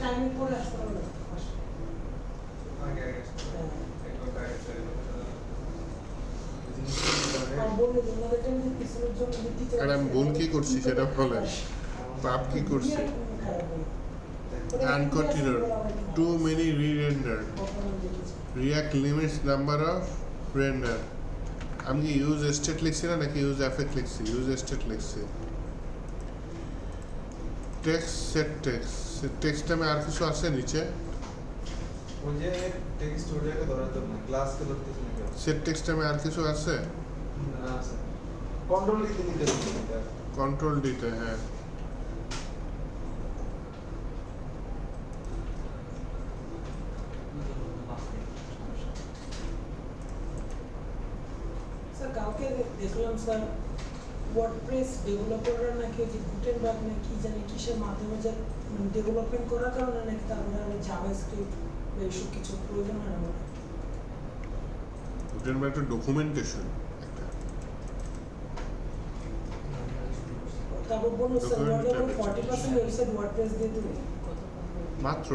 টাইমিং করে আসতে হবে আগে আগে একবার আগে চলে আর বললো যে ওনাদের জন্য পিছনের জন্য দিতে আর আমি ভুল কি করছি সেটা বলেন পাপ কি করছি uncontinued too many re-render React limits number of render আমি কি ইউজ স্টেট লিখছি না নাকি ইউজ এফেক্ট লিখছি ইউজ স্টেট লিখছি টেক্সট সেট টেক্সট আমি আর কিছু আছে নিচে ওই যে টেক্সট স্টুডিওকে ধরাতে না ক্লাসকে ধরতেছ না কেউ সেট টেক্সট আমি আর কিছু আছে না স্যার কন্ট্রোল দিতে দিতে কন্ট্রোল দিতে হ্যাঁ স্যার কাউকে দেখলাম স্যার ওয়ার্ডপ্রেস ডেভেলপাররা নাকি ওই যে গুটেনবার্গ না কি জানি কিসের মাধ্যমে যে ডেভেলপমেন্ট করার কারণে নাকি তারপরে আর জাভাস্ক্রিপ্ট এইসব কিছু প্রয়োজন হয় না গুটেনবার্গ একটা ডকুমেন্টেশন একটা তারপর বলুন স্যার ওয়ার্ডে 40% ওয়েবসাইট ওয়ার্ডপ্রেস দিয়ে দেবে মাত্র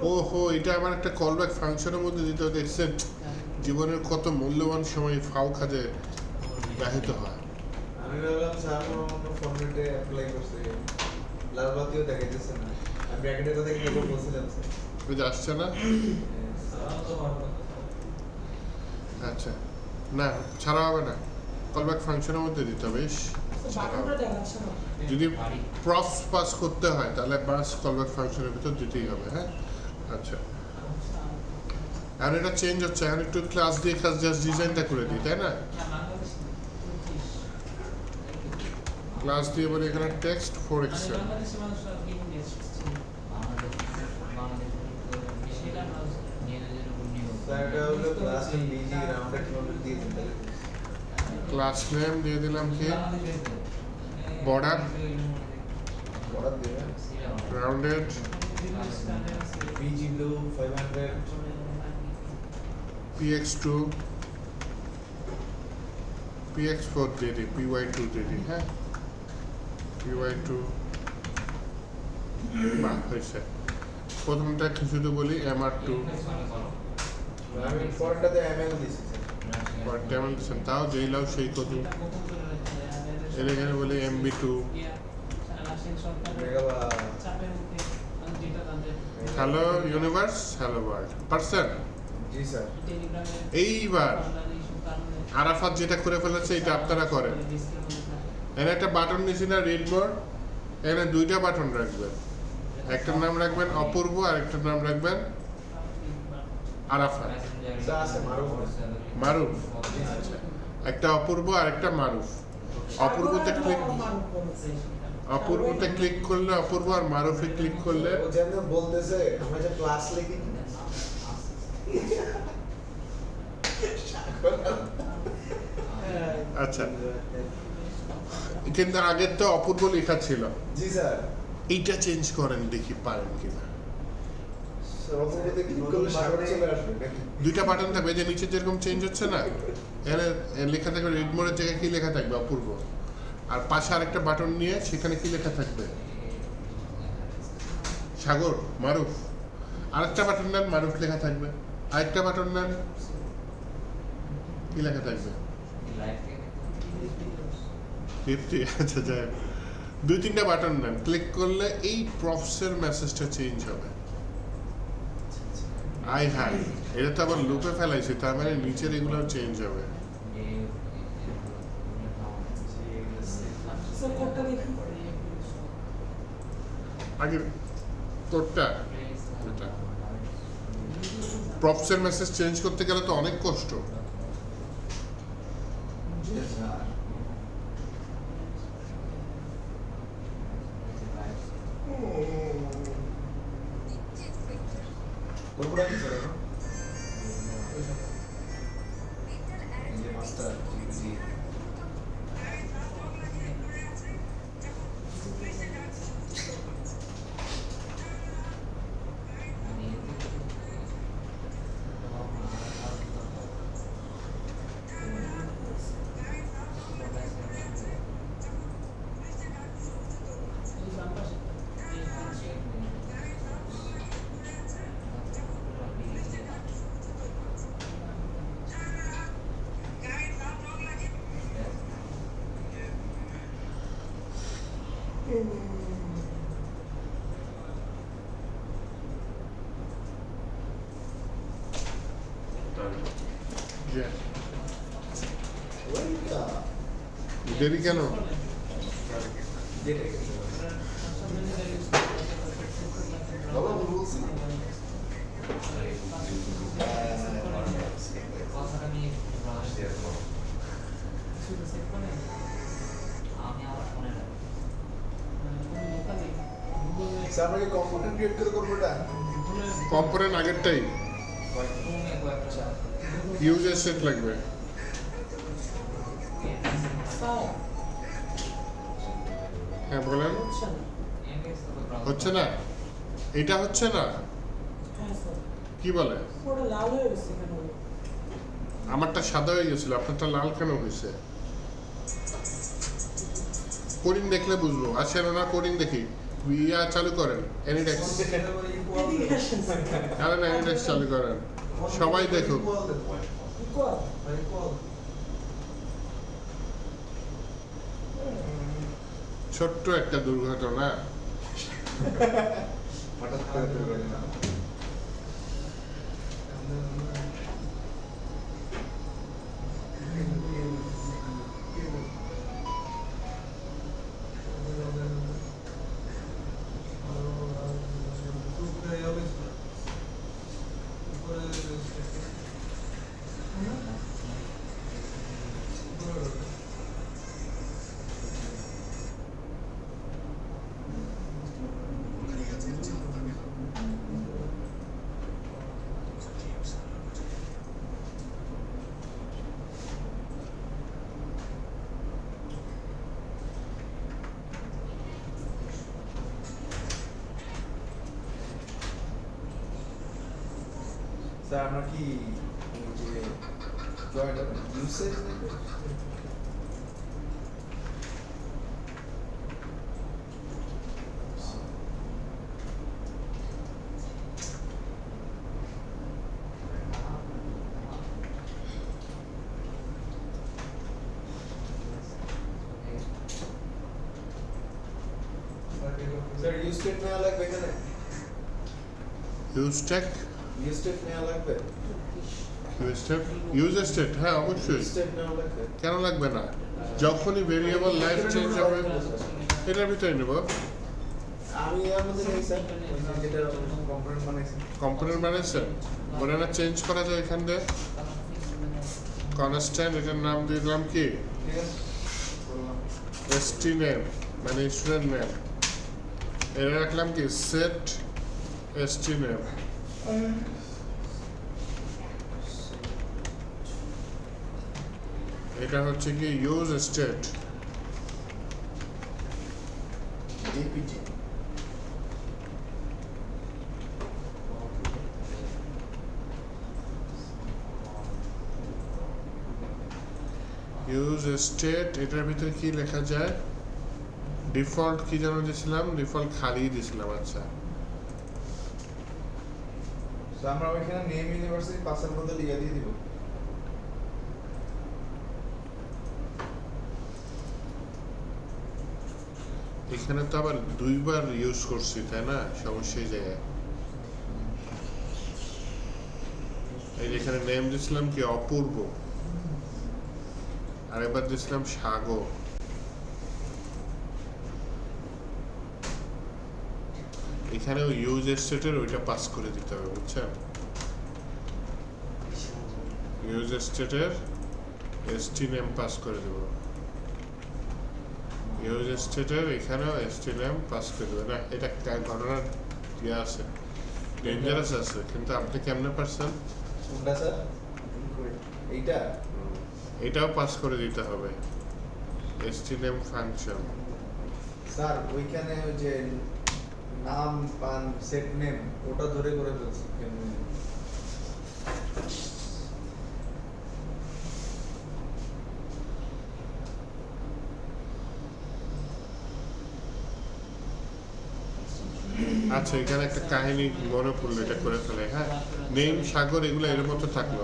ওহো এটা আমার একটা কলব্যাক ফাংশনের মধ্যে দিতে হয় দেখছেন জীবনের কত মূল্যবান সময় ফাও কাজে ব্যাহত হয় আমি ভাবলাম স্যার অন্য ফর্মেটে অ্যাপ্লাই করছে লাল বাতিও দেখাইতেছে না আমি ব্র্যাকেটের কথা কি বলছিলাম স্যার ওই যে আসছে না আচ্ছা না ছাড়া হবে না কলব্যাক ফাংশনের মধ্যে দিতে হবে বাটনটা দেখাচ্ছে না যদি প্রফ পাস করতে হয় তাহলে বাস কলব্যাক ফাংশনের ভিতর দিতেই হবে হ্যাঁ আচ্ছা আর এটা চেঞ্জ হচ্ছে এখন একটু ক্লাস দিয়ে ক্লাস জাস্ট ডিজাইনটা করে দিই তাই না ক্লাস দিয়ে বলি এখানে টেক্সট ফর এক্সেল স্যার এটা হলো ক্লাস নেম বিজি রাউন্ডেড কিভাবে দিয়ে দিতে ক্লাস নেম দিয়ে দিলাম কি বর্ডার বড় দিবেন rounded busy blue 500 px2 px4 দিয়ে দিই py2 দিয়ে দিই হ্যাঁ py2 বাহ হয়েছে প্রথমটা শুধু বলি mr2 আমি পরেরটাতে এমএল দিছি পর কেমন দিচ্ছেন তাও যেই লাও সেই কত এর এখানে বলি mb2 মেগাবা হ্যালো ইউনিভার্স হ্যালো ওয়ার্ল্ড পারছেন জি স্যার এইবার আরাফাত যেটা করে ফেলেছে এটা আপনারা করেন এখানে একটা বাটন নিয়েছি না রেড মোড এখানে দুইটা বাটন রাখবেন একটার নাম রাখবেন অপূর্ব আর একটার নাম রাখবেন আরাফাত স্যার আছে মারুফ মারুফ একটা অপূর্ব আর একটা মারুফ অপূর্বতে ক্লিক করলে অপূর্ব আর মারুফে ক্লিক করলে ও যেন বলতেছে আমরা যে ক্লাস লিখি আচ্ছা কিন্তু আগের তো অপূর্ব লেখা ছিল জি স্যার এইটা চেঞ্জ করেন দেখি পারেন কিনা সর্বপ্রথমে ক্লিক করলে সাগর চলে আসবে নাকি দুইটা বাটন থাকবে যে নিচে যেরকম চেঞ্জ হচ্ছে না এখানে লেখা থাকবে রেড মোড়ের জায়গায় কি লেখা থাকবে অপূর্ব আর পাশে আরেকটা বাটন নিয়ে সেখানে কি লেখা থাকবে সাগর মারুফ আরেকটা বাটন নেন মারুফ লেখা থাকবে আরেকটা বাটন নেন কি লেখা থাকবে আচ্ছা যাই দুই তিনটা বাটন নেন ক্লিক করলে এই প্রফসের মেসেজটা চেঞ্জ হবে আই হ্যাভ এটা তো আবার লুপে ফেলাইছি তার মানে নিচের এগুলো চেঞ্জ হবে স্যার কোডটা দেখি আগে তোরটা এটা প্রফসের মেসেজ চেঞ্জ করতে গেলে তো অনেক কষ্ট বরপুরা কি স্যার এখন Enter এই যে মাস্টার জি এই বামপাশে এই পাশে যে ওইটা দেরি কেন যেটা বাবা বলছি কথাটা নিয়ে শেয়ার করো আমি আমার ফোনে রাখি স্যার আমরা কি কম্পিউটার ক্রিয়েট করে করবো এটা কম্পোনেন্ট আগেরটাই রুমে কয়েকটা ইউজার সেট লাগবে স্যার হ্যাঁ বলেন হচ্ছে না হচ্ছে না এটা হচ্ছে না হ্যাঁ স্যার কি বলে ওটা লাল হয়ে গেছে কেন আমারটা সাদা হয়ে গেছিল আপনারটা লাল কেন হয়েছে কোডিং দেখলে বুঝবো আসেন ওনার কোডিং দেখি ইয়া চালু করেন এনিডেক্স এদিকে আসেন স্যার আরে না এনিডেক্স চালু করেন সবাই দেখুক ইকুয়াল ছোট্ট একটা দুর্ঘটনা হঠাৎ করে দুর্ঘটনা স্যার আমরা কি এই যে জয়টা ইউসেজ নেবে স্যার ইউজ স্টেট নেওয়া লাগবে এখানে ইউজ টেক ইউজ স্টেট নেওয়া লাগবে ইউজার স্টেট হ্যাঁ অবশ্যই ইউজ স্টেট নেওয়া লাগবে কেন লাগবে না যখনই ভেরিয়েবল লাইফ চেঞ্জ হবে এটার ভিতরে নেব আমি এর মধ্যে নেই স্যার ওই যে যেটা কম্পোনেন্ট বানাইছি কম্পোনেন্ট বানাইছেন বলে না চেঞ্জ করা যায় এখান দিয়ে কনস্ট্যান্ট এটার নাম দিয়ে দিলাম কি ঠিক আছে বললাম এসটি নেম মানে স্টুডেন্ট নেম এটা রাখলাম কি সেট এসটি নেম এটা হচ্ছে কি use state DPT use state এটার ভিতরে কি লেখা যায় ডিফল্ট কি যেন দিয়েছিলাম ডিফল্ট খালি দিয়েছিলাম আচ্ছা তো আমরা ওইখানে নেম ইউনিভার্সিটি পাসের বদলে ইয়া দিয়ে দিব এখানে তো আবার দুইবার ইউজ করছি তাই না সমস্যা এই জায়গায় এই যে এখানে নেম দিয়েছিলাম কি অপূর্ব আর এবার দিয়েছিলাম সাগর এখানেও ইউজ স্টেটের ওইটা পাস করে দিতে হবে বুঝছেন ইউজ স্টেটের এসটি নেম পাস করে দেব ইউজ স্টেটের এখানেও এসটি নেম পাস করে দেবো না এটা ঘটনার ইয়ে আছে ডেঞ্জারাস আছে, কিন্তু আপনি কেমনে পারছেন? কোনটা স্যার? এইটা এটাও পাস করে দিতে হবে, stname ফাংশন। স্যার ওইখানে ওই যে নাম পান সেট নেম ওটা ধরে করে ফেলছি কেমনে? আচ্ছা, এখানে একটা কাহিনী মনে পড়লো, এটা করে ফেলে। হ্যাঁ, নেম সাগর এগুলো এর মতো থাকলো,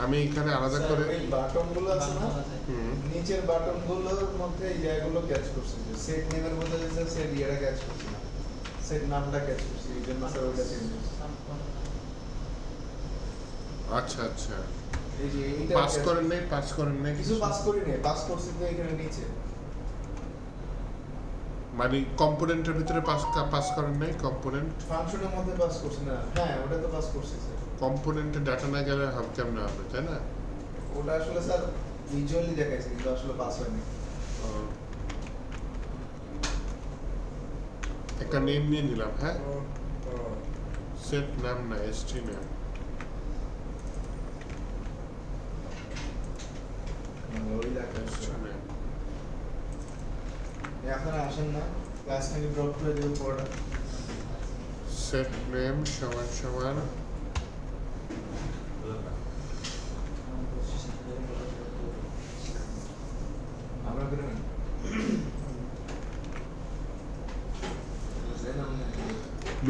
আমি এখানে আলাদা স্যার, করে ওই বাটনগুলো আছে না, হুম, নিচের বাটনগুলোর মধ্যে এই জায়গাগুলো ক্যাচ করছে, যে সেট নেমের মধ্যে যে সেট ইয়াটা ক্যাচ করছে না, সেট নামটা ক্যাচ করছে, এই জন্য স্যার ওইটা চেঞ্জ করছে। আচ্ছা আচ্ছা, এই যে এইটা পাস করেন নাই, পাস করেন নাই কিছু পাস করি নাই, পাস করছি তো এখানে নিচে। মানে কম্পোনেন্টের ভিতরে পাস করেন নাই, কম্পোনেন্ট ফাংশনের মধ্যে পাস করছি না, হ্যাঁ ওটা তো পাস করছি স্যার। কম্পোনেন্টে ডাটা না গেলে কেমনে হবে, তাই না? ওটা আসলে স্যার ভিজুয়ালি দেখাইছে কিন্তু আসলে পাস হয়নি। একটা নেম নিয়ে নিলাম, হ্যাঁ, সেট নাম না, str নেম। ওই দেখাইছে। str নেম এখন আসেন না, ক্লাস থেকে ড্রপ করে দেব পড়া। সেট নেম সমান সমান আমরা করে নিই।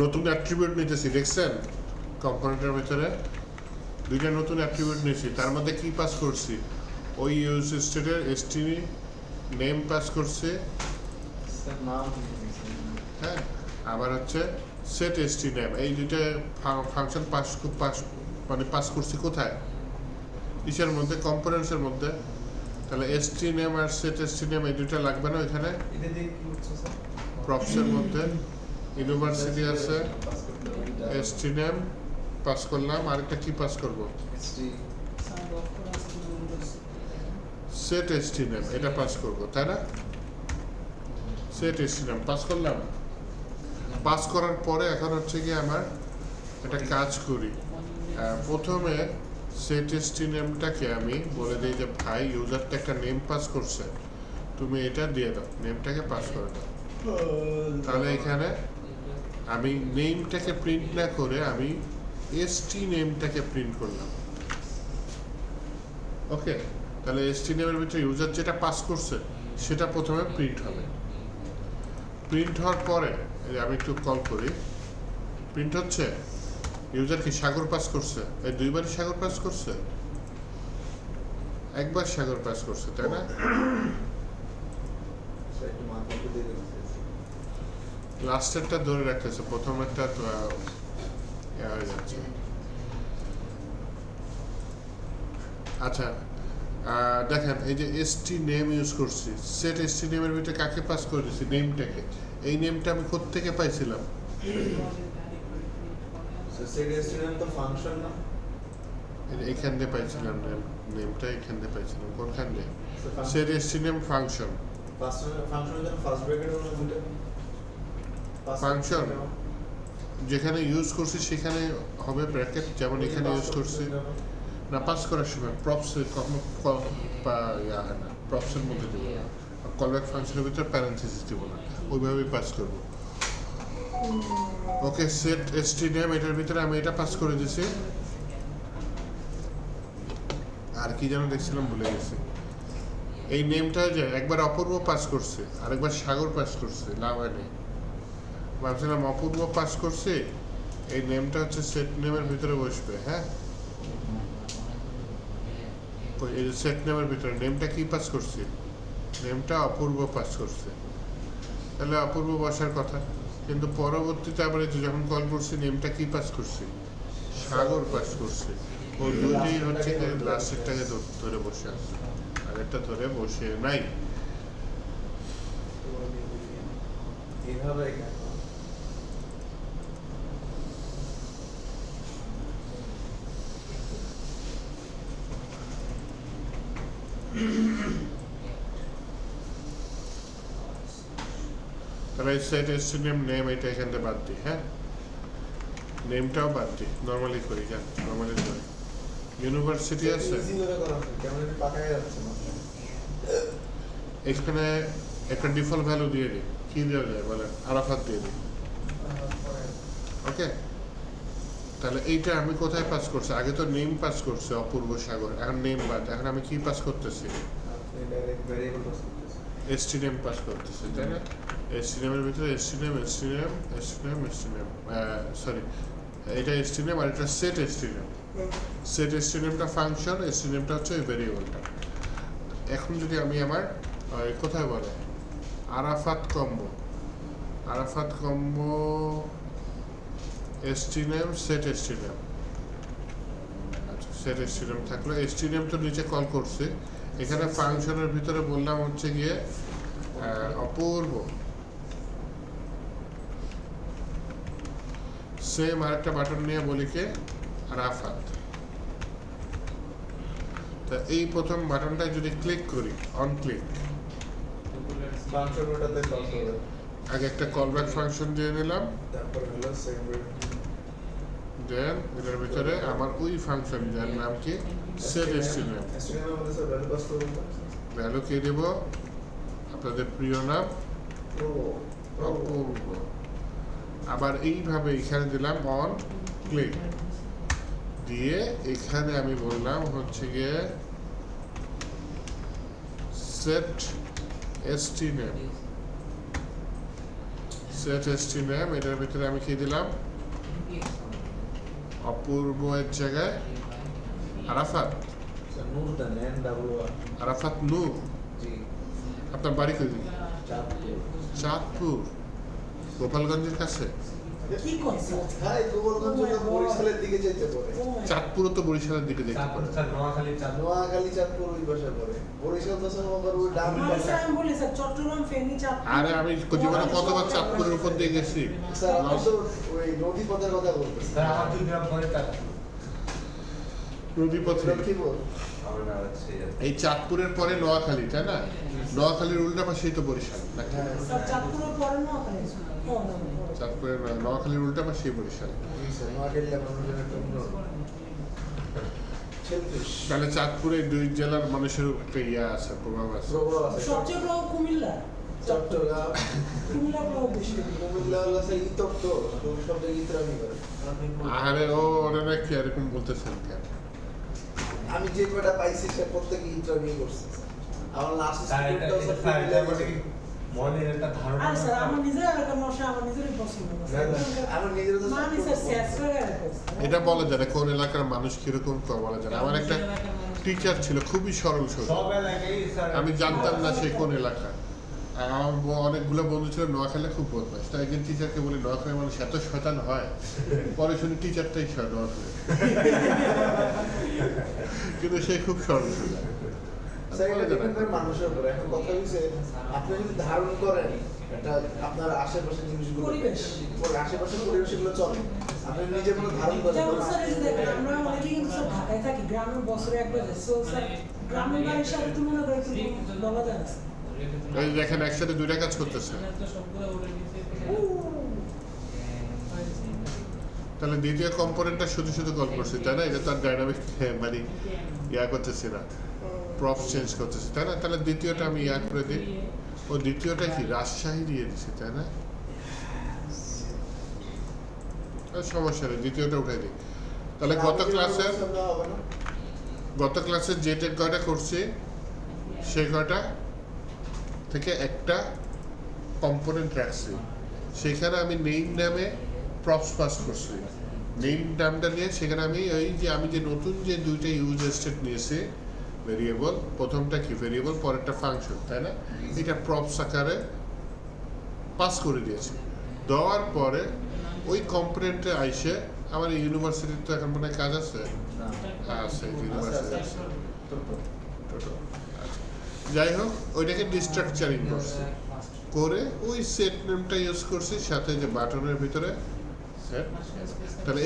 নতুন অ্যাট্রিবিউট নিতেছি, দেখছেন কম্পোনেন্টের ভিতরে দুইটা নতুন অ্যাট্রিবিউট নিয়েছি, তার মধ্যে কি পাস করছি, ওই ইউজ স্টেটের str নেম পাস করছে, স্যার নাম হ্যাঁ, আবার হচ্ছে সেট str নেম, এই দুইটা ফাংশন মানে পাস করছি কোথায়, কিসের মধ্যে, কম্পোনেন্টসের মধ্যে। তাহলে str নেম আর সেট str নেম এই দুইটা লাগবে না ওইখানে, এটা দিয়ে কি হচ্ছে স্যার? প্রপসের মধ্যে ইউনিভার্সিটি আছে, str নেম পাস করলাম, আরেকটা কি পাস করব, সেট str নেম, এটা পাস করব, তাই না? সেট str নেম পাস করলাম, পাস করার পরে এখন হচ্ছে কি আমার একটা কাজ করি, প্রথমে সেট str নেমটাকে আমি বলে দিই যে ভাই ইউজারটা একটা নেম পাস করছে, তুমি এটা দিয়ে দাও, নেমটাকে পাস করে দাও। তাহলে এখানে আমি নেমটাকে প্রিন্ট না করে আমি str নেমটাকে প্রিন্ট করলাম। ওকে, তাহলে str নেমের ভিতরে ইউজার যেটা পাস করছে সেটা প্রথমে প্রিন্ট হবে। প্রিন্ট হওয়ার পরে আমি একটু কল করি, প্রিন্ট হচ্ছে ইউজার কি সাগর পাস করছে, এই দুইবারই সাগর পাস করছে, একবার সাগর পাস করছে, তাই না? স্যার একটু মাথা দিয়ে দেবেন। লাস্টেরটা ধরে রাখতেছে, প্রথমেরটা হয়ে যাচ্ছে। আচ্ছা, দেখেন এই যে str নেম ইউজ করছি, সেট str নেমের ভিতরে কাকে পাস করে দিচ্ছি, নেমটাকে। এই নেমটা আমি কোত্থেকে পাইছিলাম, সেট স্টুডেন্ট তো ফাংশন না, এখান দিয়ে পাইছিলাম, নেমটা এখান দিয়ে পাইছিলাম, কোনখান দিয়ে, সেট str নেম ফাংশন। ফাংশনের জন্য ফার্স্ট ব্র্যাকেট হলো দুটো ফাংশন যেখানে ইউজ করছি সেখানে হবে ব্র্যাকেট, যেমন এখানে ইউজ করছি না, পাস করার সময় প্রপসের কখনো হয় না, প্রপসের মধ্যে দেবো না, কলব্যাক ফাংশনের ভিতরে প্যারেন্থেসিস দেবো না, ওইভাবেই পাস করবো। ওকে, সেট str নেম, এটার ভিতরে আমি এটা পাস করে দিছি, আর কি যেন দেখছিলাম ভুলে গেছি। এই নেমটা যে একবার অপূর্ব পাস করছে, আরেকবার সাগর পাস করছে, লাভ হয় নেই, ভাবছিলাম অপূর্ব পাস করছে, এই নেমটা হচ্ছে সেট নেমের ভিতরে বসবে। হ্যাঁ, এই যে সেট নেমের ভিতরে নেমটা কি পাস করছে, নেমটা অপূর্ব পাস করছে, তাহলে অপূর্ব বসার কথা, কিন্তু পরবর্তীতে আবার এই যে যখন কল করছি নেমটা কি পাস করছে, সাগর পাস করছে, ও দুইটাই হচ্ছে লাস্টেরটাকে ধরে বসে আছে, আরেকটা ধরে বসে নাই। এইভাবে তাহলে সেট str নেম এটা এখান থেকে বাদ দিই। হ্যাঁ, নেমটাও বাদ দিই, নর্মালি করি, জান নর্মালি করি। ইউনিভার্সিটি আছে, ইজি করে করা আছে, কেমন একটু পাকায় যাচ্ছে না। এখানে একটা ডিফল্ট ভ্যালু দিয়ে দিই, কি দেওয়া যায় বলেন, আরাফাত দিয়ে দিই, ওকে। তাহলে এইটা আমি কোথায় পাস করছি? আগে তো নেম পাস করছে অপূর্ব সাগর, এখন নেম বাদ, এখন আমি কি পাস করতেছি? আপনি ডাইরেক্ট ভ্যারিয়েবল পাস করতেছেন। এসটি নেম পাস করতেছি, তাই না? এসটি নেমের ভিতরে এসটি নেম, সরি এটা এসটি নেম আর এটা set ST name. Set ST নেমটা ফাংশন, এসটি নেমটা হচ্ছে ওই ভেরিয়েবলটা। এখন যদি আমি আমার কোথায় বলে Arafat combo ST name set ST name, আচ্ছা সেট এসটি নেম থাকলো। এসটি নেম তো নিচে কল করছে, এখানে ফাংশনের ভিতরে বললাম হচ্ছে গিয়ে অপূর্ব, সেম আরেকটা বাটন নিয়ে বলি কে আরাফাত। তা এই প্রথম বাটনটায় যদি ক্লিক করি, অন ক্লিক, ফাংশন ওটাতে কল করবে, আগে একটা কলব্যাক ফাংশন দিয়ে নিলাম, তারপরে হলো সেকেন্ড দেন এটার ভিতরে আমার ওই ফাংশন যার নাম কি সেট এসটিনেম, এসটিএমএল এর মধ্যে স্যার ভ্যালু পাস করবেন। ভ্যালু কে দেব? আপনাদের প্রিয় নাম ও অপূর্ব। আবার এইভাবে এখানে দিলাম অন ক্লিক দিয়ে, এখানে আমি বললাম হচ্ছে গিয়ে সেট এসটিনেম, সেট এসটিনেম, এটার ভিতরে আমি কি দিলাম? অপূর্ব এর জায়গায় আরাফাত, স্যার নূর দেন NWR আরাফাত নূর। জি আপনার বাড়ি কই? চাঁদপুর। চাঁদপুর, গোপালগঞ্জের কাছে। কি কনসেপ্ট? হ্যাঁ গোপালগঞ্জ তো বরিশালের দিকে যেতে পারে, চাঁদপুরও তো বরিশালের দিকে যেতে পারে। নোয়াখালী চাঁদপুর ওই পাশে পড়ে, বরিশাল তো স্যার আবার ওই ডান পাশে। আমি বলি স্যার চট্টগ্রাম ফেনী চাঁদপুর। আরে আমি জীবনে কতবার চাঁদপুরের উপর দিয়ে গেছি। স্যার আমি তো ওই নদী পথের কথা বলতেছি। নদীপথে লক্ষ্মীপুর এই চাঁদপুরের পরে নোয়াখালী, তাই না? নোয়াখালীর উল্টা পাশেই তো বরিশাল নাকি? হ্যাঁ স্যার চাঁদপুরের পরে না ওখানে ও না চাঁদপুরের নোয়াখালীর উল্টা পাশেই বরিশাল। জি স্যার নোয়াখালী আপনাদের একটা অন্য ছেলফিশ তাহলে চাঁদপুরে দুই জেলার মানুষের একটা ইয়া আছে, প্রভাব আছে। প্রবল আছে। সবচেয়ে বড় কুমিল্লা, চট্টগ্রাম কুমিল্লা বড় বেশি। কুমিল্লা হলো স্যার ইতর তো সব জায়গায় ইতরামি করে। আরে ও ওরা নাকি এরকম বলতেছেন কেন? আমি যে কটা পাইছি সে প্রত্যেকে ইন্টারভিউ করছে। আমার লাস্ট স্টুডেন্টটাও স্যার কুমিল্লা মনের একটা ধারণা। আর স্যার আমার নিজের এলাকার মশা আমার নিজেরই পছন্দ না আমার নিজের তো মানে স্যার স্যাসরা এলাকা এটা বলা যায় না কোন এলাকার মানুষ কিরকম তো বলা যায় না। আমার একটা টিচার ছিল খুবই সরল সোজা, সব এলাকায় স্যার আমি জানতাম না সে কোন এলাকা। আর আমার অনেকগুলো বন্ধু ছিল নোয়াখালী খুব বদমাস, তাই একদিন টিচারকে বলি নোয়াখালী মানুষ এত শয়তান হয়, পরে শুনি টিচারটাই নোয়াখালী, কিন্তু সে খুব সরল সোজা। স্যার এটা ডিপেন্ড করে মানুষের উপর। এখন কথা হইছে আপনি যদি ধারণ করেন এটা আপনার আশেপাশে জিনিসগুলো পরিবেশ, আশেপাশের পরিবেশগুলো চলে, আপনি নিজে কোনো ধারণ করেন যেমন স্যার এই যে দেখেন আমরা অনেকেই কিন্তু স্যার ঢাকায় থাকি, গ্রামের বছরে একবার যাই, সো স্যার গ্রামের বাড়ির সাথে তুলনা করে কিন্তু বলা যায় না। এই দেখেন একসাথে দুইটা কাজ করতেছে। তাহলে দ্বিতীয় কম্পোনেন্টটা শুধু শুধু কল করছি, তাই না? এটা তো আর ডাইনামিক মানে ইয়া করতেছি না, প্রপ চেঞ্জ করতেছি, তাই না? তাহলে দ্বিতীয়টা আমি ইয়া করে দিই। ও দ্বিতীয়টা কি রাজশাহী দিয়ে দিছি, তাই না? সমস্যা নেই, দ্বিতীয়টা উঠাই দিই। তাহলে গত ক্লাসে যে টেক কয়টা করছি সেই কয়টা থেকে একটা কম্পোনেন্ট রাখছি, সেখানে আমি নেম নামে প্রপস পাস করছি। নেম নামটা নিয়ে সেখানে আমি ওই যে আমি যে নতুন যে দুইটা ইউজ স্টেট নিয়েছি ভেরিয়েবল, প্রথমটা কি ভেরিয়েবল, পরেরটা ফাংশন, তাই না? এটা প্রপস আকারে পাস করে দিয়েছি। দেওয়ার পরে ওই কম্পোনেন্টে আইসে আমার ইউনিভার্সিটির তো এখন মনে হয় কাজ আছে, আছে ইউনিভার্সিটি আছে, যাই হোক ওইটাকে ডিস্ট্রাকচারিং করছি, করে ওই সেট নেমটা ইউজ করছি সাথে যে বাটনের ভিতরে সেট। তাহলে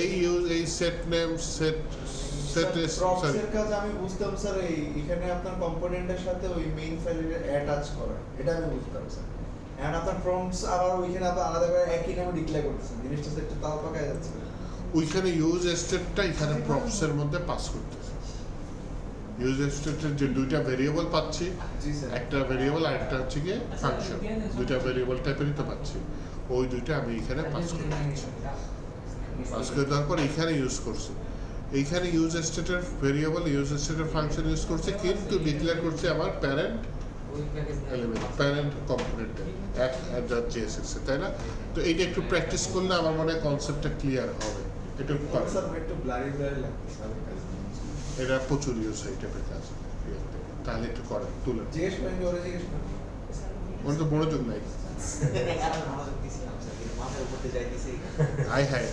এই সেট নেম সেট প্রপসের কাজ আমি বুঝতাম স্যার, এখানে আপনার কম্পোনেন্টের সাথে ওই মেইন ফাইলে অ্যাটাচ করা, এটা আমি বুঝতাম স্যার। এন্ড আপনার প্রম্পটস আবার ওইখানে আবার আলাদা করে একই নামে ডিক্লেয়ার করতেছেন, জিনিসটা একটু তাল পাকায় যাচ্ছে। ওইখানে ইউজ স্টেটটা এখানে প্রপসের মধ্যে পাস করতেছে। ইউজ স্টেটের যে দুইটা ভেরিয়েবল পাচ্ছি, জি স্যার। একটা ভেরিয়েবল আর একটা হচ্ছে গিয়ে ফাংশন, দুইটা ভেরিয়েবল টাইপেরই তো পাচ্ছি, ওই দুইটা আমি এখানে পাস করে দিচ্ছি। পাস করে দেওয়ার পর এখানে ইউজ করছি, এইখানে ইউজ স্টেটের ভেরিয়েবল ইউজ স্টেটের ফাংশন ইউজ করছি, কিন্তু ডিক্লেয়ার করছি আমার প্যারেন্ট ওই প্যাকেজ এলিমেন্ট, প্যারেন্ট কম্পোনেন্টে .js তাই না? তো এইটা একটু প্র্যাকটিস করলে আমার মনে হয় কনসেপ্টটা ক্লিয়ার হবে। এটা স্যার একটু ব্লারি লাগতেছে আমার কাছে। এটা প্রচুর ইউজ হয় এই টাইপের কাজ, তাহলে একটু করেন, তুলেন। জিজ্ঞেস করেন যে ওরা জিজ্ঞেস করেন। ওর তো মনোযোগ নাই। মনোযোগ দিছিলাম স্যার, কিন্তু মাথার উপর দিয়ে যাইতেছে। হাই হাই,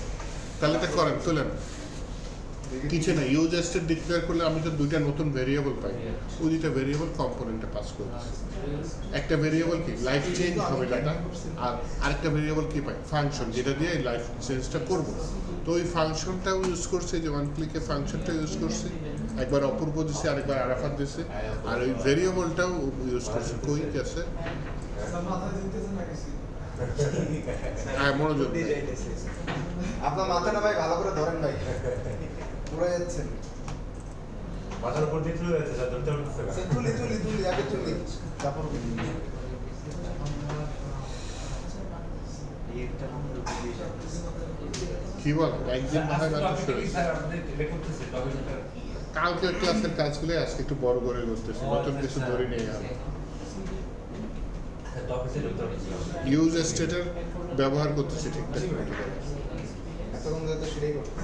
তাহলে এটা করেন, তুলেন। কিছু না, ইউজ স্টেট ডিক্লেয়ার করলে আমি তো দুইটা নতুন ভেরিয়েবল পাই, ওই দুইটা ভেরিয়েবল কম্পোনেন্টে পাস করি। একটা ভেরিয়েবল কি লাইফ চেঞ্জ হবে ডাটা, আর আরেকটা ভেরিয়েবল কি পাই ফাংশন, যেটা দিয়ে লাইফ চেঞ্জটা করবো। তো ওই ফাংশনটাও ইউজ করছে, যে ওয়ান ক্লিকে ফাংশনটা ইউজ করছে, একবার অপূর্ব দিছে আরেকবার আরাফাত দিছে, আর ওই ভেরিয়েবলটাও ইউজ করছে। কই আছে? স্যার মাথা দিতেছেন না কিছু? হ্যাঁ, মনোযোগ দিয়ে দেন। যাইতেছে। আপনার মাথাটা ভাই ভালো করে ধরেন ভাই, পুরো যাচ্ছেন। মাথার উপর দিয়ে তুলে যাচ্ছে, স্যার ধরতে পারতেছে না। স্যার তুলি তুলি তুলি আগে তুলি, তারপর একটা নম্বর দিয়ে যাইতেছে। কি বল একদিন না হয় মানুষ শুরু। স্যার আমাদের এটা করতেছে, টপিকটা কালকের ক্লাসের কাজগুলো আজকে একটু বড় করে করতেছি, নতুন কিছু ধরে নিয়ে গেল। টপিকে ঢুকতে পারতেছে না। ইউজ স্টেটের ব্যবহার করতেছি ঠিকঠাক করে। এতক্ষণ ধরে তো সেটাই করতে।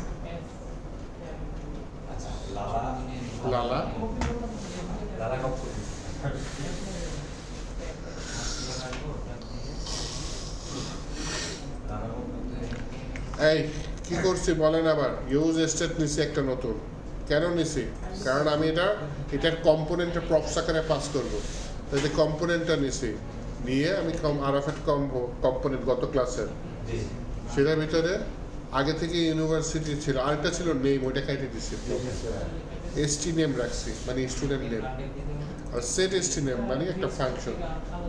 আচ্ছা, লালা লালা লালা কপ করতেছে। লালা কপ করতেছে। এই কি করছি বলেন আবার? ইউজ স্টেট নিছি একটা নতুন, কেন নিছি? কারণ আমি এটার কম্পোনেন্টে প্রপস আকারে পাস করবো, তাই কম্পোনেন্টটা নিছি, নিয়ে আমি আরাফাত কম্পোনেন্ট গত ক্লাসের, জি। সেটার ভিতরে আগে থেকে ইউনিভার্সিটি ছিল, আরেকটা ছিল নেম, ওইটা কেটে দিচ্ছি, এসটি নেম রাখছি, মানে স্টুডেন্ট নেম, আর সেট এসটি নেম মানে একটা ফাংশন,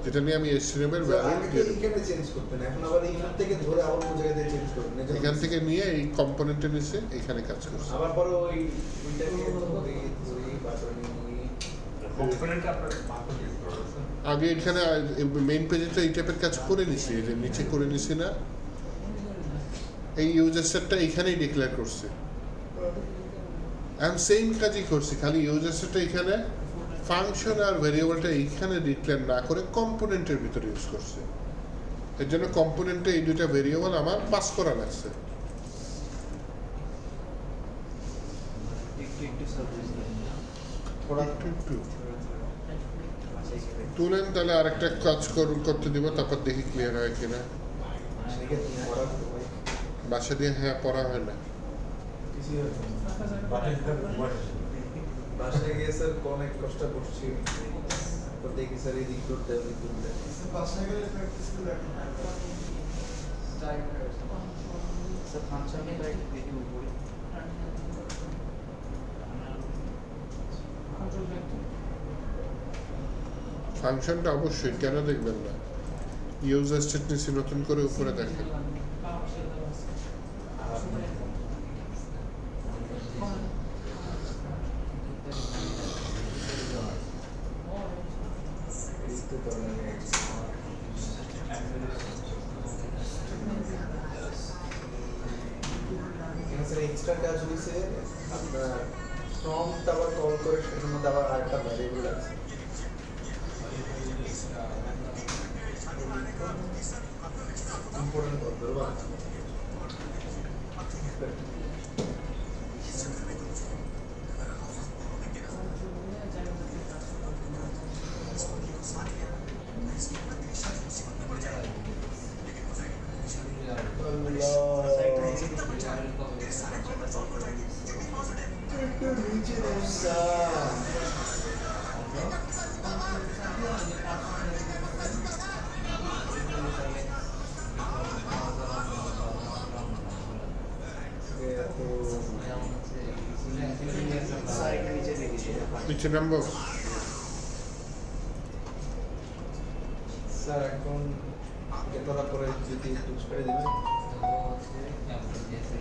যেটা নিয়ে আমি এসটি নেমের ভ্যালু আগে দিয়ে তো দেবো। এখানে চেঞ্জ করতেন, এখন আবার এখান থেকে ধরে আবার কোন জায়গায় দিয়ে চেঞ্জ করবেন। এখান থেকে নিয়ে এই কম্পোনেন্টে নিচে এখানে কাজ করছি। আবার পরে ওইটাকে ধরে ধরে বাটন নিয়ে কম্পোনেন্ট আপনার মাথা ইউজ করা আছে। আগে এখানে মেইন পেজে তো এই টাইপের কাজ করে নিছি, এই যে নিচে করে নিছি না, এই ইউজার সেটটা এখানেই ডিক্লেয়ার করছি, আমি সেম কাজই করছি, খালি ইউজার সেটটা এখানে ফাংশন আর ভেরিয়েবলটা এইখানে ডিক্লেয়ার না করে কম্পোনেন্টের ভিতরে ইউজ করছে। এর জন্য কম্পোনেন্টে এই দুইটা ভেরিয়েবল আমার পাস করা লাগছে। একটু সার্ভিস একটু তুলেন, তাহলে আরেকটা কাজ করতে দিব, তারপর দেখি ক্লিয়ার হয় কিনা। সেটাকে পড়া ভাই বাসা দিয়ে হ্যাঁ পড়া হয় না। কিছুই হচ্ছে না। বাকি স্যার বয়স। বাসায় গিয়ে স্যার অনেক কষ্ট করছি, তারপর দেখি স্যার এই দিক করতে ওই দিক করতে। বাসায় গেলে প্র্যাকটিস করে রাখুন। স্যার ফাংশনে একটু উপরে ফাংশনটা অবশ্যই, কেন দেখবেন না? ইউজার স্টেট নিচে নতুন করে উপরে দেখেন। এই তো ধরনের এখানে স্যার এক্সট্রা কাজ হয়েছে আপনার প্রম্পট আবার কল করে সেটার মধ্যে আবার আরেকটা ভ্যারিয়েবল আছে। ইম্পর্টেন্ট কল করবো নিচে নামবো। স্যার এখন এতটা পরে যদি একটু ছেড়ে দেবেন হচ্ছে ক্যাম্পাস দিয়েছে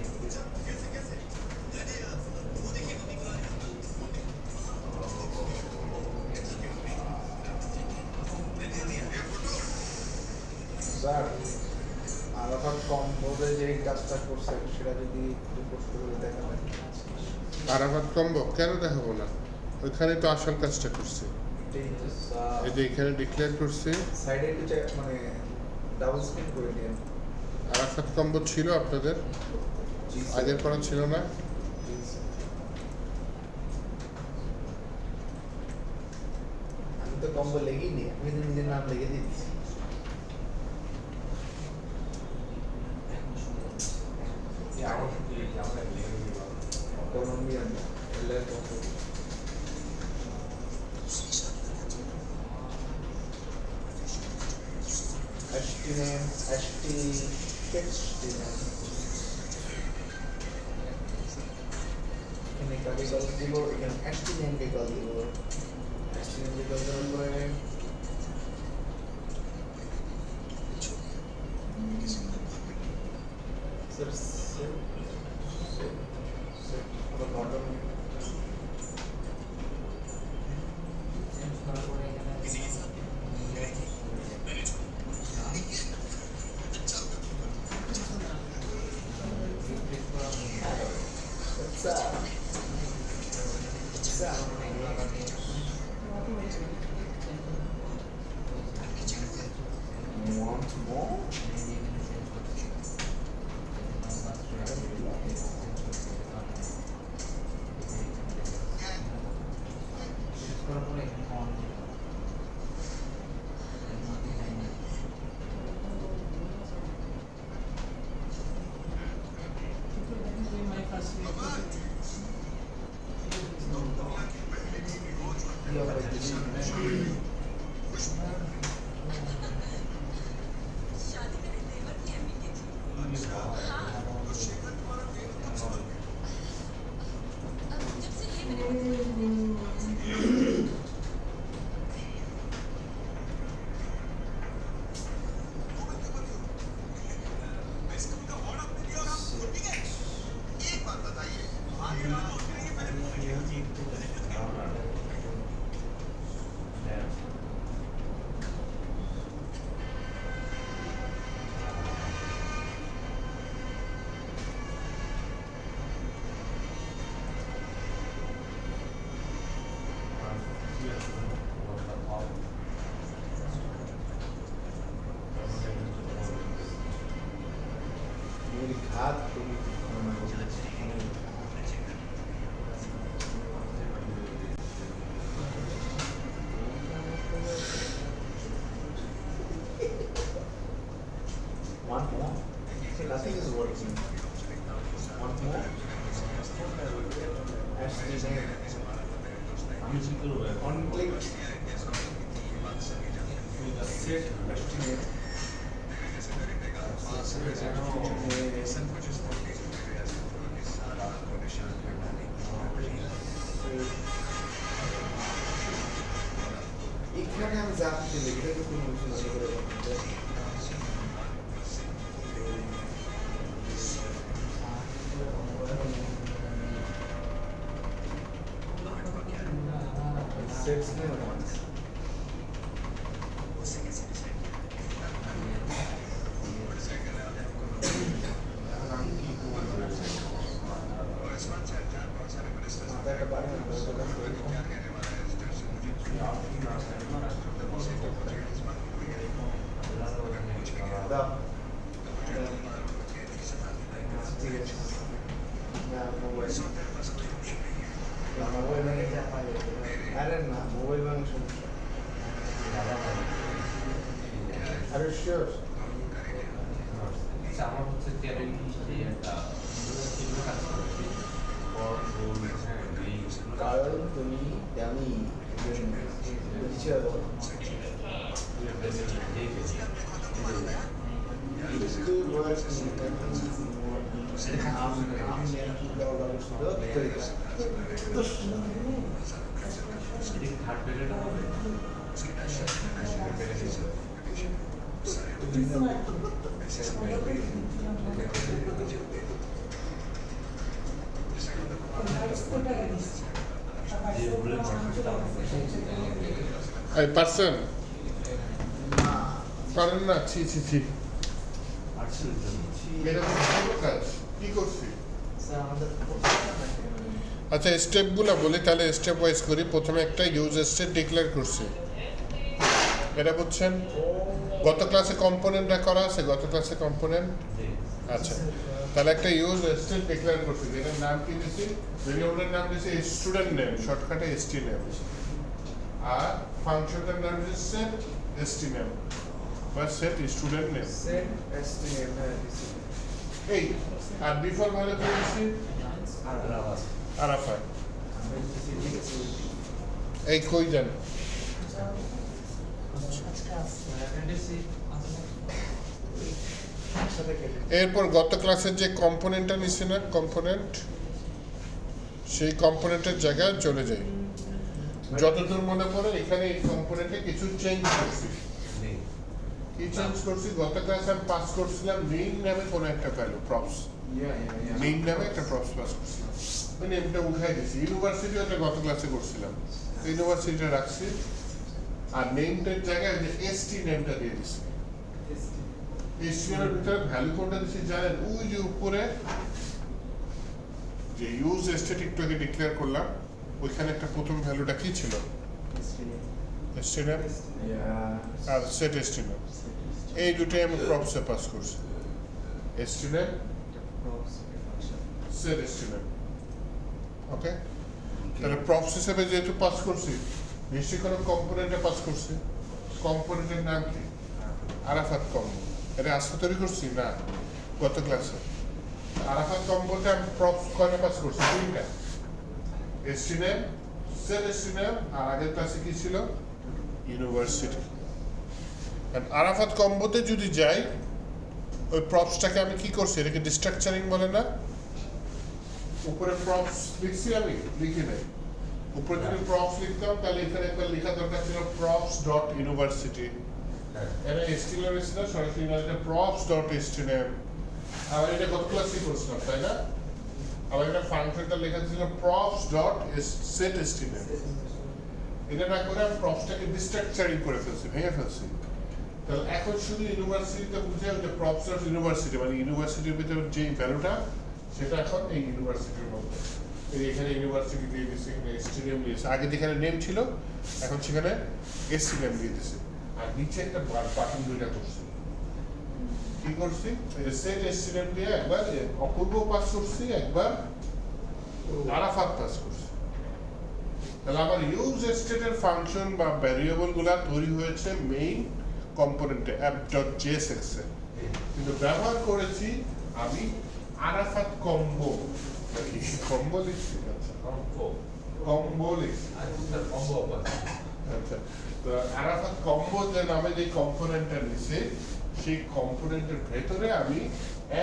স্যার আরাফাত কম্বোতে যে কাজটা করছে সেটা যদি একটু কষ্ট করে দেখাবেন। আরাফাত কম্বো কেন দেখাবো না, ওইখানে তো আসল কাজটা করছে। এই যে এখানে ডিক্লেয়ার করছে সাইডে একটু মানে ডাবল স্ক্রিন করে দিন। আরাফাত কম্বো ছিল আপনাদের জি স্যার। আগের করা ছিল না? জি স্যার। আমি তো কম্বো লেগেই নি, আমি তো নিজের নাম লিখে দিচ্ছি। কলম্বিয়ান এলার combo. HT name, HT text name. এখানে কাকে কল দিব, এখানে HT name কে কল দিব। HT name কে কল দেওয়ার পরে স্যার আবার বটন চেঞ্জ করার পরে এখানে রিফ্রেশ করা want more? शादी मेरे देवर की अम्मी की थी हाँ जब से ये मेरे मेरी घात तुम्ही One more. Nothing is working. One more. HT name. On click. Set HT name. এখানে আমি যা কিছু লিখে দেবো কোনো কিছু না করে সেটস নেই মাথাটা পারে না দাও ঠিক আছে না মোবাইল আরে না মোবাইল ভাঙার সমস্যা আরে শিওর আমার হচ্ছে ট্যাবের যে একটা কাজ করছি কারণ তুমি জানি বুঝছো good work কিছু না এই পারছেন পারেন না ছি ছি ছি এটা তো ভালো কাজ কি করছি স্যার আমাদের আচ্ছা স্টেপগুলো বলি তাহলে স্টেপ ওয়াইজ করি প্রথমে একটা ইউজ স্টেট ডিক্লেয়ার করছি এটা বুঝছেন গত ক্লাসে কম্পোনেন্টটা করা আছে গত ক্লাসে কম্পোনেন্ট আচ্ছা তাহলে একটা ইউজ স্টেট ডিক্লেয়ার করছি যেটার নাম কি দিছি ভেরিয়েবলের নাম দিছি স্টুডেন্ট নেম শর্টকাটে এসটি নেম আর ফাংশনটার নাম দিছি সেট এসটি নেম বা set student name set STM এই আর ডিফল্ট ভ্যালু কি দিছি আরাফাত এই কই যান এরপর গত ক্লাসের যে কম্পোনেন্টটা নিছি না কম্পোনেন্ট সেই কম্পোনেন্টের জায়গায় চলে যাই যতদূর মনে পড়ে এখানে এই কম্পোনেন্টে কিছু চেঞ্জ করছি কি চেঞ্জ করছি গত ক্লাসে আমি পাস করছিলাম নেম নামে কোনো একটা ভ্যালু প্রপস নেম নামে একটা প্রপস পাস করছিলাম ওই নেমটা উঠাই দিছি ইউনিভার্সিটি ওটা গত ক্লাসে করছিলাম ইউনিভার্সিটিটা রাখছি আর নেমটার জায়গায় যে এসটি নেমটা দিয়ে দিছি এসটি এর ভিতরে ভ্যালু কোনটা দিছি জানেন ওই যে উপরে যে ইউজ স্ট্যাটিক টুকে ডিক্লেয়ার করলাম ওইখানে একটা প্রথম ভ্যালুটা কি ছিল এসটি নেম আর সেট এসটি নেম এই দুটোই আমি প্রপসে পাস করছি ST name set ST name okay তাহলে প্রপস হিসেবে যেহেতু পাস করছি নিশ্চয়ই কোনো কম্পোনেন্টে পাস করছি কম্পোনেন্টের নাম কি আরাফাত কম্বো এটা আজকে তৈরি করছি না গত ক্লাসে আরাফাত কম্বোতে আমি প্রপস কয়টা পাস করছি দুইটা ST name set ST name আর আগের ক্লাসে কি ছিল ইউনিভার্সিটি আরাফাত কম্বোতে যদি যাই ওই প্রপসটাকে আমি কি করছি এটাকে ডিস্ট্রাকচারিং বলে না উপরে প্রপস লিখছি আমি লিখি নাই উপরে যদি প্রপস লিখতাম তাহলে এখানে একবার লেখা দরকার ছিল প্রপস ডট ইউনিভার্সিটি এটা এসটিএমএল ছিল সরাসরি না এটা প্রপস ডট এসটিএমএল আবার এটা কত ক্লাসে করছিলাম তাই না আবার এটা ফাংশনটা লেখা ছিল প্রপস ডট সেট এসটিএমএল এটা না করে আমি প্রপসটাকে ডিস্ট্রাকচারিং করে ফেলছি ভেঙে ফেলছি তাহলে এখন শুধু ইউনিভার্সিটিতে বুঝে যে প্রপস ডট ইউনিভার্সিটি মানে ইউনিভার্সিটির ভিতরে যে ভ্যালুটা সেটা এখন এই ইউনিভার্সিটির মধ্যে এখানে ইউনিভার্সিটি দিয়ে দিচ্ছে এখানে এসটিএম দিয়েছে আগে যেখানে নেম ছিল এখন সেখানে এসটিএম দিয়ে দিচ্ছে আর নিচে একটা বাটন দুইটা করছি কি করছি এই যে সেট এসটিএম দিয়ে একবার অপূর্ব পাস করছি একবার আরাফাত পাস করছি তাহলে আমার ইউজ স্টেটের ফাংশন বা ভ্যারিয়েবল গুলা তৈরি হয়েছে মেইন কম্পোনেন্টে app.jsx এ কিন্তু ব্যবহার করেছি আমি আরাফাত কম্বো কম্বো লিখছি কম্বো লিখছি আচ্ছা তো আরাফাত কম্বো যে নামে যে কম্পোনেন্টটা নিছে সেই কম্পোনেন্টের ভেতরে আমি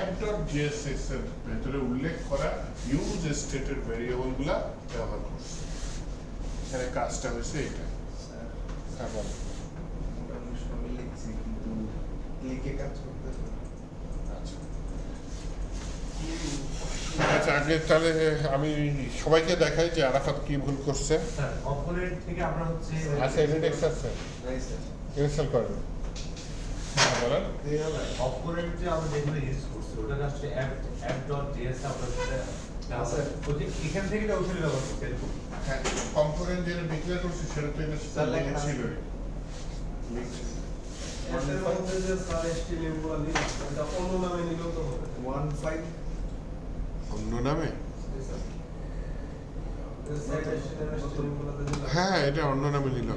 app.jsx এর ভেতরে উল্লেখ করা ইউজ স্টেটের ভেরিয়েবল গুলা ব্যবহার করছি এখানে কাজটা হয়েছে এটা লিখে কাজ করতে আচ্ছা আগে তাহলে আমি সবাইকে দেখাই যে আরাফাত কি ভুল করছে স্যার কম্পোনেন্ট থেকে আমরা হচ্ছে আচ্ছা এডিট আছে নাইস ইনস্টল করবেন বলেন কম্পোনেন্ট যে আমরা যেগুলো ইউজ করছি ওটা আসলে app.js আমরা ওকে এখান থেকে তো ওখানে ব্যবহার করতে এরকম হ্যাঁ কম্পোনেন্ট যেটা ডিক্লেয়ার করছি সেটা তো এটা ছিল এর মধ্যে যে স্যার এসটিএমএল গুলো লিখছে এটা অন্য নামে নিলেও তো হবে 15 অন্য নামে সেট এসটিএমএল গুলো দিলে হ্যাঁ এটা অন্য নামে নিল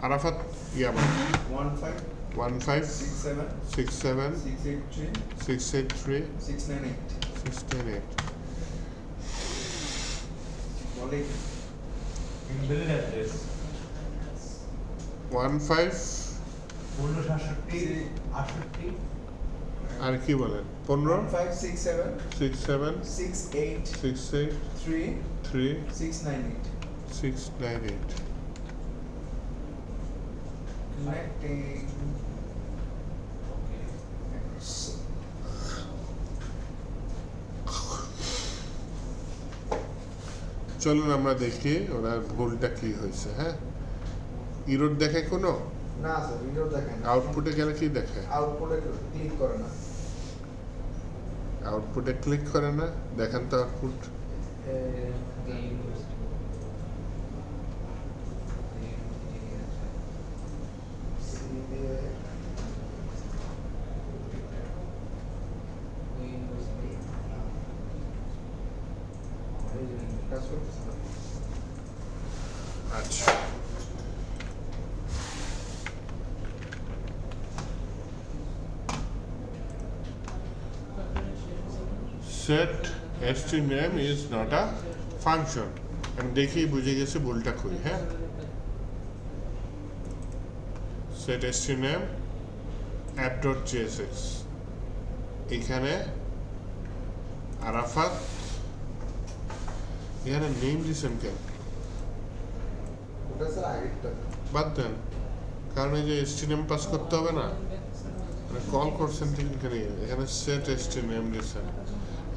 আরাফাত ইয়ামান 15 15 67 67 683 683 698 698 বলি ইমেল অ্যাড্রেস 15 1567 68 আর কি বলেন 15 1567 67 68 68 3 3 698 698 connecting. চলুন আমরা দেখি ওরা ভুলটা কি হয়েছে। হ্যাঁ, ইরোড দেখায় কোনো? না স্যার, ভিডিও দেখেন। আউটপুটে গেলে কি দেখায়? আউটপুটে ক্লিক করে না। আউটপুটে ক্লিক করে না, দেখেন তো আউটপুট। কাজ করতেছে না। আচ্ছা, set st name is not a function. আমি দেখি বুঝে গেছি ভুলটা কই। হ্যাঁ, set st name app.jsx, এখানে আরাফাত, এখানে নেম দিছেন কেন? ওটা স্যার আগেরটা। বাদ দেন, কারণ এই যে st name পাস করতে হবে না, মানে কল করছেন ঠিক এখানে, এখানে set st name দিছেন,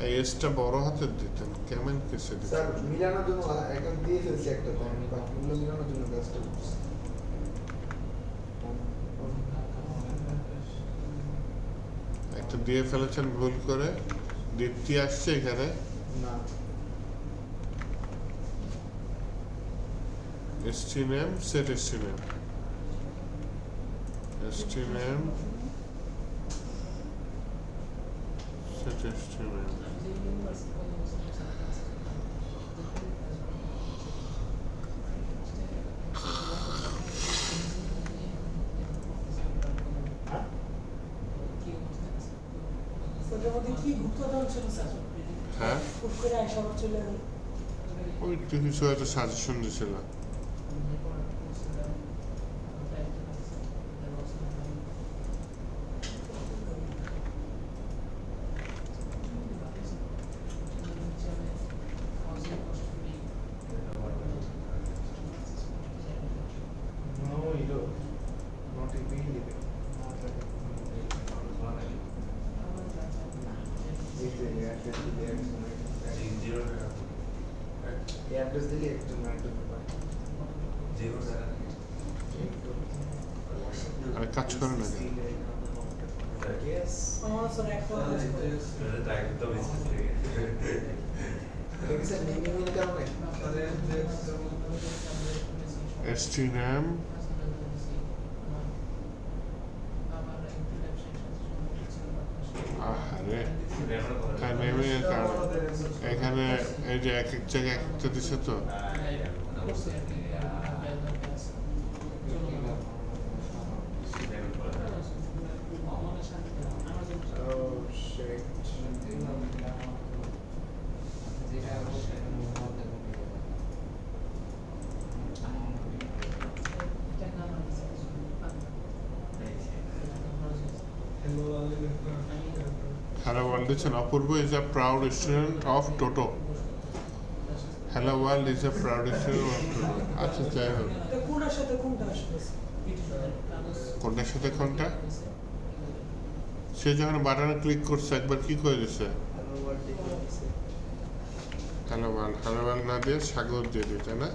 এই এসটা বড় হাতের দিতেন, কেমন কেসে স্যার দিতেন? মিলানোর জন্য এখন দিয়ে ফেলছি একটা, তো আমি বাকিগুলো মিলানোর জন্য কাজটা করছি। একটা দিয়ে ফেলেছেন ভুল করে, দীপ্তি আসছে এখানে, না st name set st name st name set st name ওটার মধ্যে কি গুপ্তধন ছিল স্যার? হ্যাঁ, হুট করে আইসা আবার চলে গেল। ওই তো কিছু হয়তো সাজেশন দিছিল। No, not immediately. Address দিলে একটু না একটু আর কাজ করে না কেন? আমার স্যার একটা নেমিংয়ের কারণে st name আহারে, হ্যাঁ নেমে কারণ এখানে এই যে এক এক জায়গায় এক একটা দিছে তো। Hello world দিচ্ছেন, অপূর্ব is a proud student of Toto. Hello world is a proud student of Toto. আচ্ছা যাই হোক, এটা কোনটার সাথে কোনটা আসবে? কোনটার সাথে কোনটা? সে যখন বাটনে ক্লিক করছে একবার কি করে দিছে? হ্যালো ওয়ার্ল্ড না দিয়ে স্বাগত দিয়ে দিই, তাই না?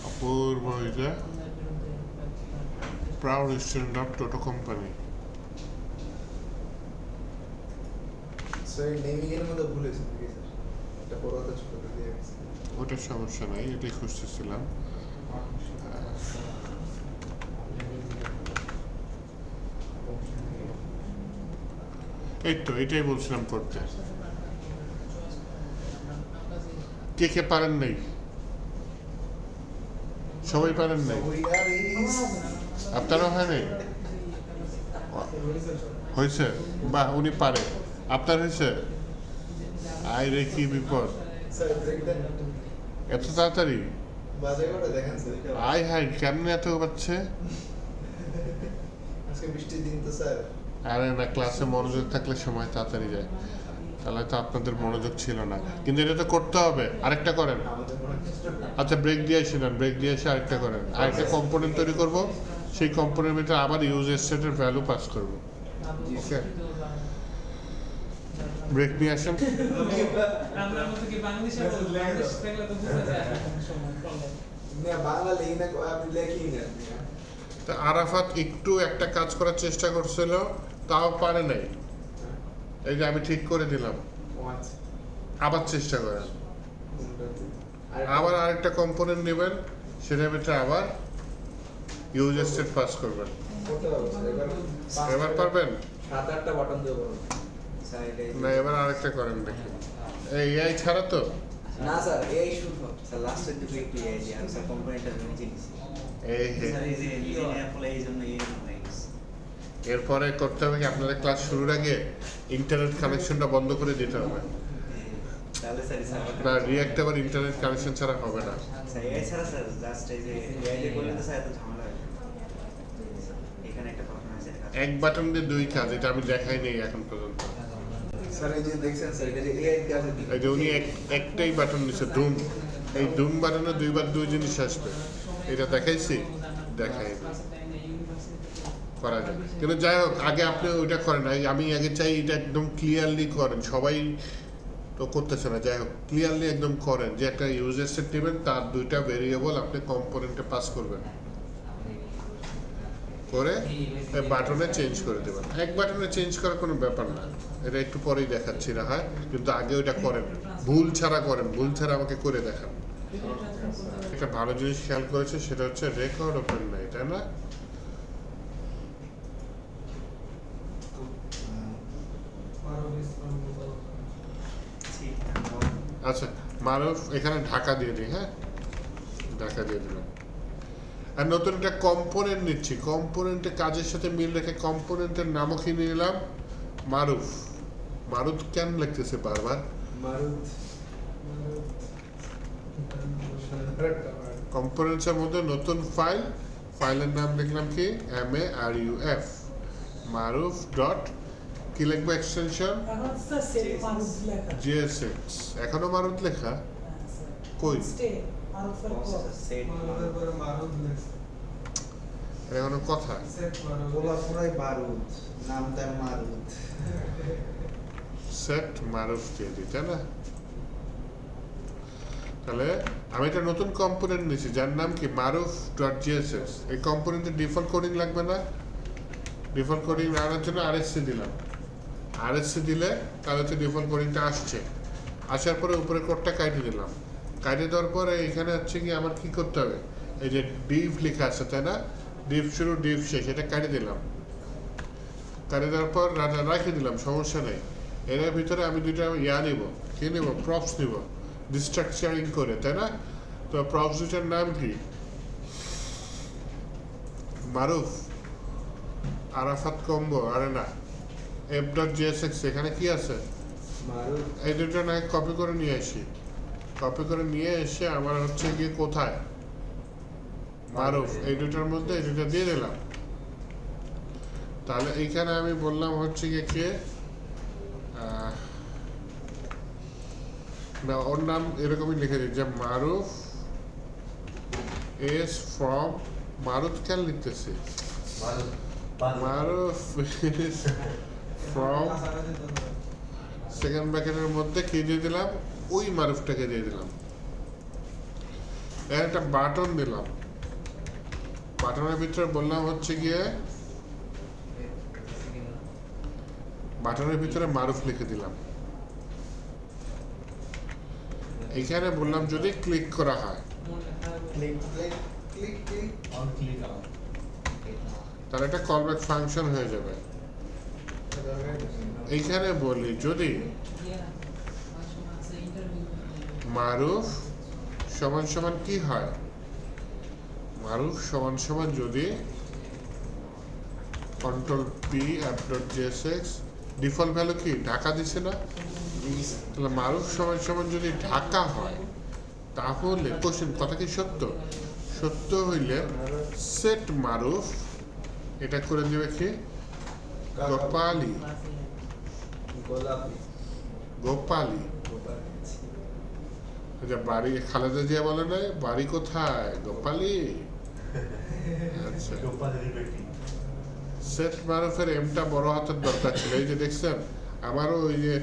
Apurba is a proud student of Toto company. Sir নেমিংয়ের মধ্যে ভুল হয়েছে নাকি স্যার? এটা বড় হাতে ছোট করে দিয়ে গেছে। ওটার সমস্যা নাই, এটাই খুঁজতেছিলাম। এই তো এটাই বলছিলাম করতে। কে কে পারেন নাই? সবাই পারেন নাই? আপনারও হয় নাই? হয়েছে? বাহ, উনি পারে। আপনার হয়েছে? আয় রে কি বিপদ! স্যার দেখেন এত তাড়াতাড়ি? বাজে করে দেখেন স্যার। আয় হায়, কেমনে এত পাচ্ছে? আজকে বৃষ্টির দিন তো স্যার। আরে না, ক্লাসে মনোযোগ থাকলে সময় তাড়াতাড়ি যায়। তাহলে তো আপনাদের মনোযোগ ছিল না, কিন্তু এটা তো করতে হবে। আরেকটা করেন, আমাদের মনে হয় আচ্ছা ব্রেক দিয়ে আসি না, ব্রেক দিয়ে এসে আরেকটা করেন, আরেকটা কম্পোনেন্ট তৈরি করব, সেই কম্পোনেন্টের ভিতরে আবার ইউজ স্টেটের ভ্যালু পাস করব। ওকে, ব্রেক নিয়ে আসেন। আপনার মতো কি বাংলাদেশে বাংলাদেশ থাকলে তো বুঝা যায় না কোনো সময় problem। না বাংলা লেখি না, আপনি লেখি না। তো আরাফাত একটু একটা কাজ করার চেষ্টা করছিল, তাও পারে নাই। এই যে আমি ঠিক করে দিলাম, ও আচ্ছা, আবার চেষ্টা করেন। কোনটাতে? আবার আরেকটা কম্পোনেন্ট নেবেন, সেটার ভিতরে আবার ইউজ স্টেট পাস করবেন। করতে পারবো স্যার, এবার পারবেন? 7-8টা বাটন দেবো স্যার এটাই না, এবার আরেকটা করেন দেখি। এই এআই ছাড়া তো? না স্যার এই শুদ্ধ স্যার লাস্টের দিকে একটু এই যে আমি স্যার কম্পোনেন্টটা নিচে নিছি এই হে। স্যার এই যে নিজে অ্যাপল এই জন্য এই হয়ে গেছে এরপরে করতে হবে কি, আপনাদের ক্লাস শুরুর আগে ইন্টারনেট কানেকশনটা বন্ধ করে দিতে হবে। তাহলে স্যার না, রিঅ্যাক্ট আবার ইন্টারনেট কানেকশন ছাড়া হবে না। স্যার এই ছাড়া স্যার জাস্ট এই যে এই যে করলে তো স্যার এত ঝামেলা হয় না। এখানে একটা প্রশ্ন আছে এক বাটন দিয়ে দুই কাজ, এটা আমি দেখাই নেই এখন পর্যন্ত। স্যার এই যে দেখছেন স্যার, এটা যে এআই কাজে এই যে উনি একটাই বাটন নিচ্ছে, ধুম। এই ধুম বাটনে দুইবার দুই জিনিস আসবে, এটা দেখাইছি? দেখাই করা যায়, কিন্তু যাই হোক আগে আপনি ওইটা করেন। আমি আগে চাই এটা একদম ক্লিয়ারলি করেন, সবাই তো করতেছে না। যাই হোক ক্লিয়ারলি একদম করেন যে একটা ইউজার সেট নেবেন, তার দুইটা ভেরিয়েবল আপনি কম্পোনেন্টে পাস করবেন, করে বাটনে চেঞ্জ করে দেবেন। এক বাটনে চেঞ্জ করার কোনো ব্যাপার না, এটা একটু পরেই দেখাচ্ছি না হয়, কিন্তু আগে ওইটা করেন, ভুল ছাড়া করেন, ভুল ছাড়া আমাকে করে দেখান। একটা ভালো জিনিস খেয়াল করেছে, সেটা হচ্ছে রেকর্ড ওপেন নাই, তাই না? আচ্ছা মারুফ এখানে ঢাকা দিয়ে দিই, হ্যাঁ ঢাকা দিয়ে দিলাম। আর নতুন একটা কম্পোনেন্ট নিচ্ছি, কম্পোনেন্টের কাজের সাথে মিল রেখে কম্পোনেন্টের নামও কিনে নিলাম মারুফ। মারুফ কেন লিখতেছে বারবার? মারুত কম্পোনেন্টসের মধ্যে নতুন ফাইল, ফাইলের নাম লিখলাম কি MARUF, মারুফ ডট কি লিখবো এক্সটেনশন এখন স্যার সেট মারুফ লেখা JSX। এখনো মারুফ লেখা কই? স্টে মারুফের পর সেট মারুদের পরে মারুদ লেখছে এটা কোনো কথা? সেট মারুদ গোলাপুরাই বারুদ নাম তার মারুদ সেট মারুফ দিয়ে দিই, তাই না? তাহলে আমি একটা নতুন কম্পোনেন্ট নিয়েছি যার নাম কি মারুফ ডট জিএসএস। এই কম্পোনেন্টের ডিফল্ট কোডিং লাগবে না, ডিফল্ট কোডিং আনার জন্য RSC দিলাম। RSC দিলে তাহলে হচ্ছে ডিফল্ট কোডিংটা আসছে, আসার পরে উপরে কোডটা কাটে দিলাম। কাটে দেওয়ার পরে এখানে হচ্ছে কি আমার কি করতে হবে, এই যে ডিভ লেখা আছে তাই না, ডিভ শুরু ডিভ শেষ, এটা কাটে দিলাম। কাটে দেওয়ার পর রাখে দিলাম, সমস্যা নেই। এর ভিতরে আমি দুইটা নিব, কি নিব, প্রপস নিব ডিস্ট্রাকচারিং করে, তাই না? তো প্রপস দুটার নাম কি, মারুফ আরাফাত কম্বো, আরে না f.jsx। এখানে কি আছে, মারুত এই দুটো না কপি করে নিয়ে আসি, কপি করে নিয়ে এসে আমার হচ্ছে গিয়ে কোথায় মারুফ, এই দুটার মধ্যে এই দুটো দিয়ে দিলাম। তাহলে এইখানে আমি বললাম হচ্ছে গিয়ে কে না, ওর নাম এরকমই লিখে দিই যে মারুফ এস ফ্রম, মারুফ কেন লিখতেছি, মারুফ ইজ ফ্রম সেকেন্ড ব্র্যাকেটের মধ্যে কি দিয়ে দিলাম, ওই মারুফটাকে দিয়ে দিলাম। এর একটা বাটন দিলাম, বাটনের ভিতরে বললাম হচ্ছে গিয়ে বাটনের ভিতরে মারুফ লিখে দিলাম। এইখানে বললাম যদি ক্লিক করা হয় click click click click on click out তাহলে একটা কলব্যাক ফাংশন হয়ে যাবে। এইখানে বলি যদি মারুফ সমান সমান কি হয়, মারুফ সমান সমান যদি Ctrl+P app.jsx, ডিফল্ট ভ্যালু কি ঢাকা দিছে না, তাহলে মারুফ সমান সমান যদি ঢাকা হয় তাহলে কোশ্চেন কথা কি সত্য, সত্য হইলে সেট মারুফ এটা করে দিবে কি গোপালি, গোলাপি গোপালী। গোপালী। আচ্ছা, বাড়ি খালেদা জিয়া বলে নাই বাড়ি কোথায়? গোপালী। আচ্ছা, গোপালের বেটি। সেট মারুফের এমটা বড় হাতের দরকার ছিল। এই যে দেখছেন, আমারও ওই যে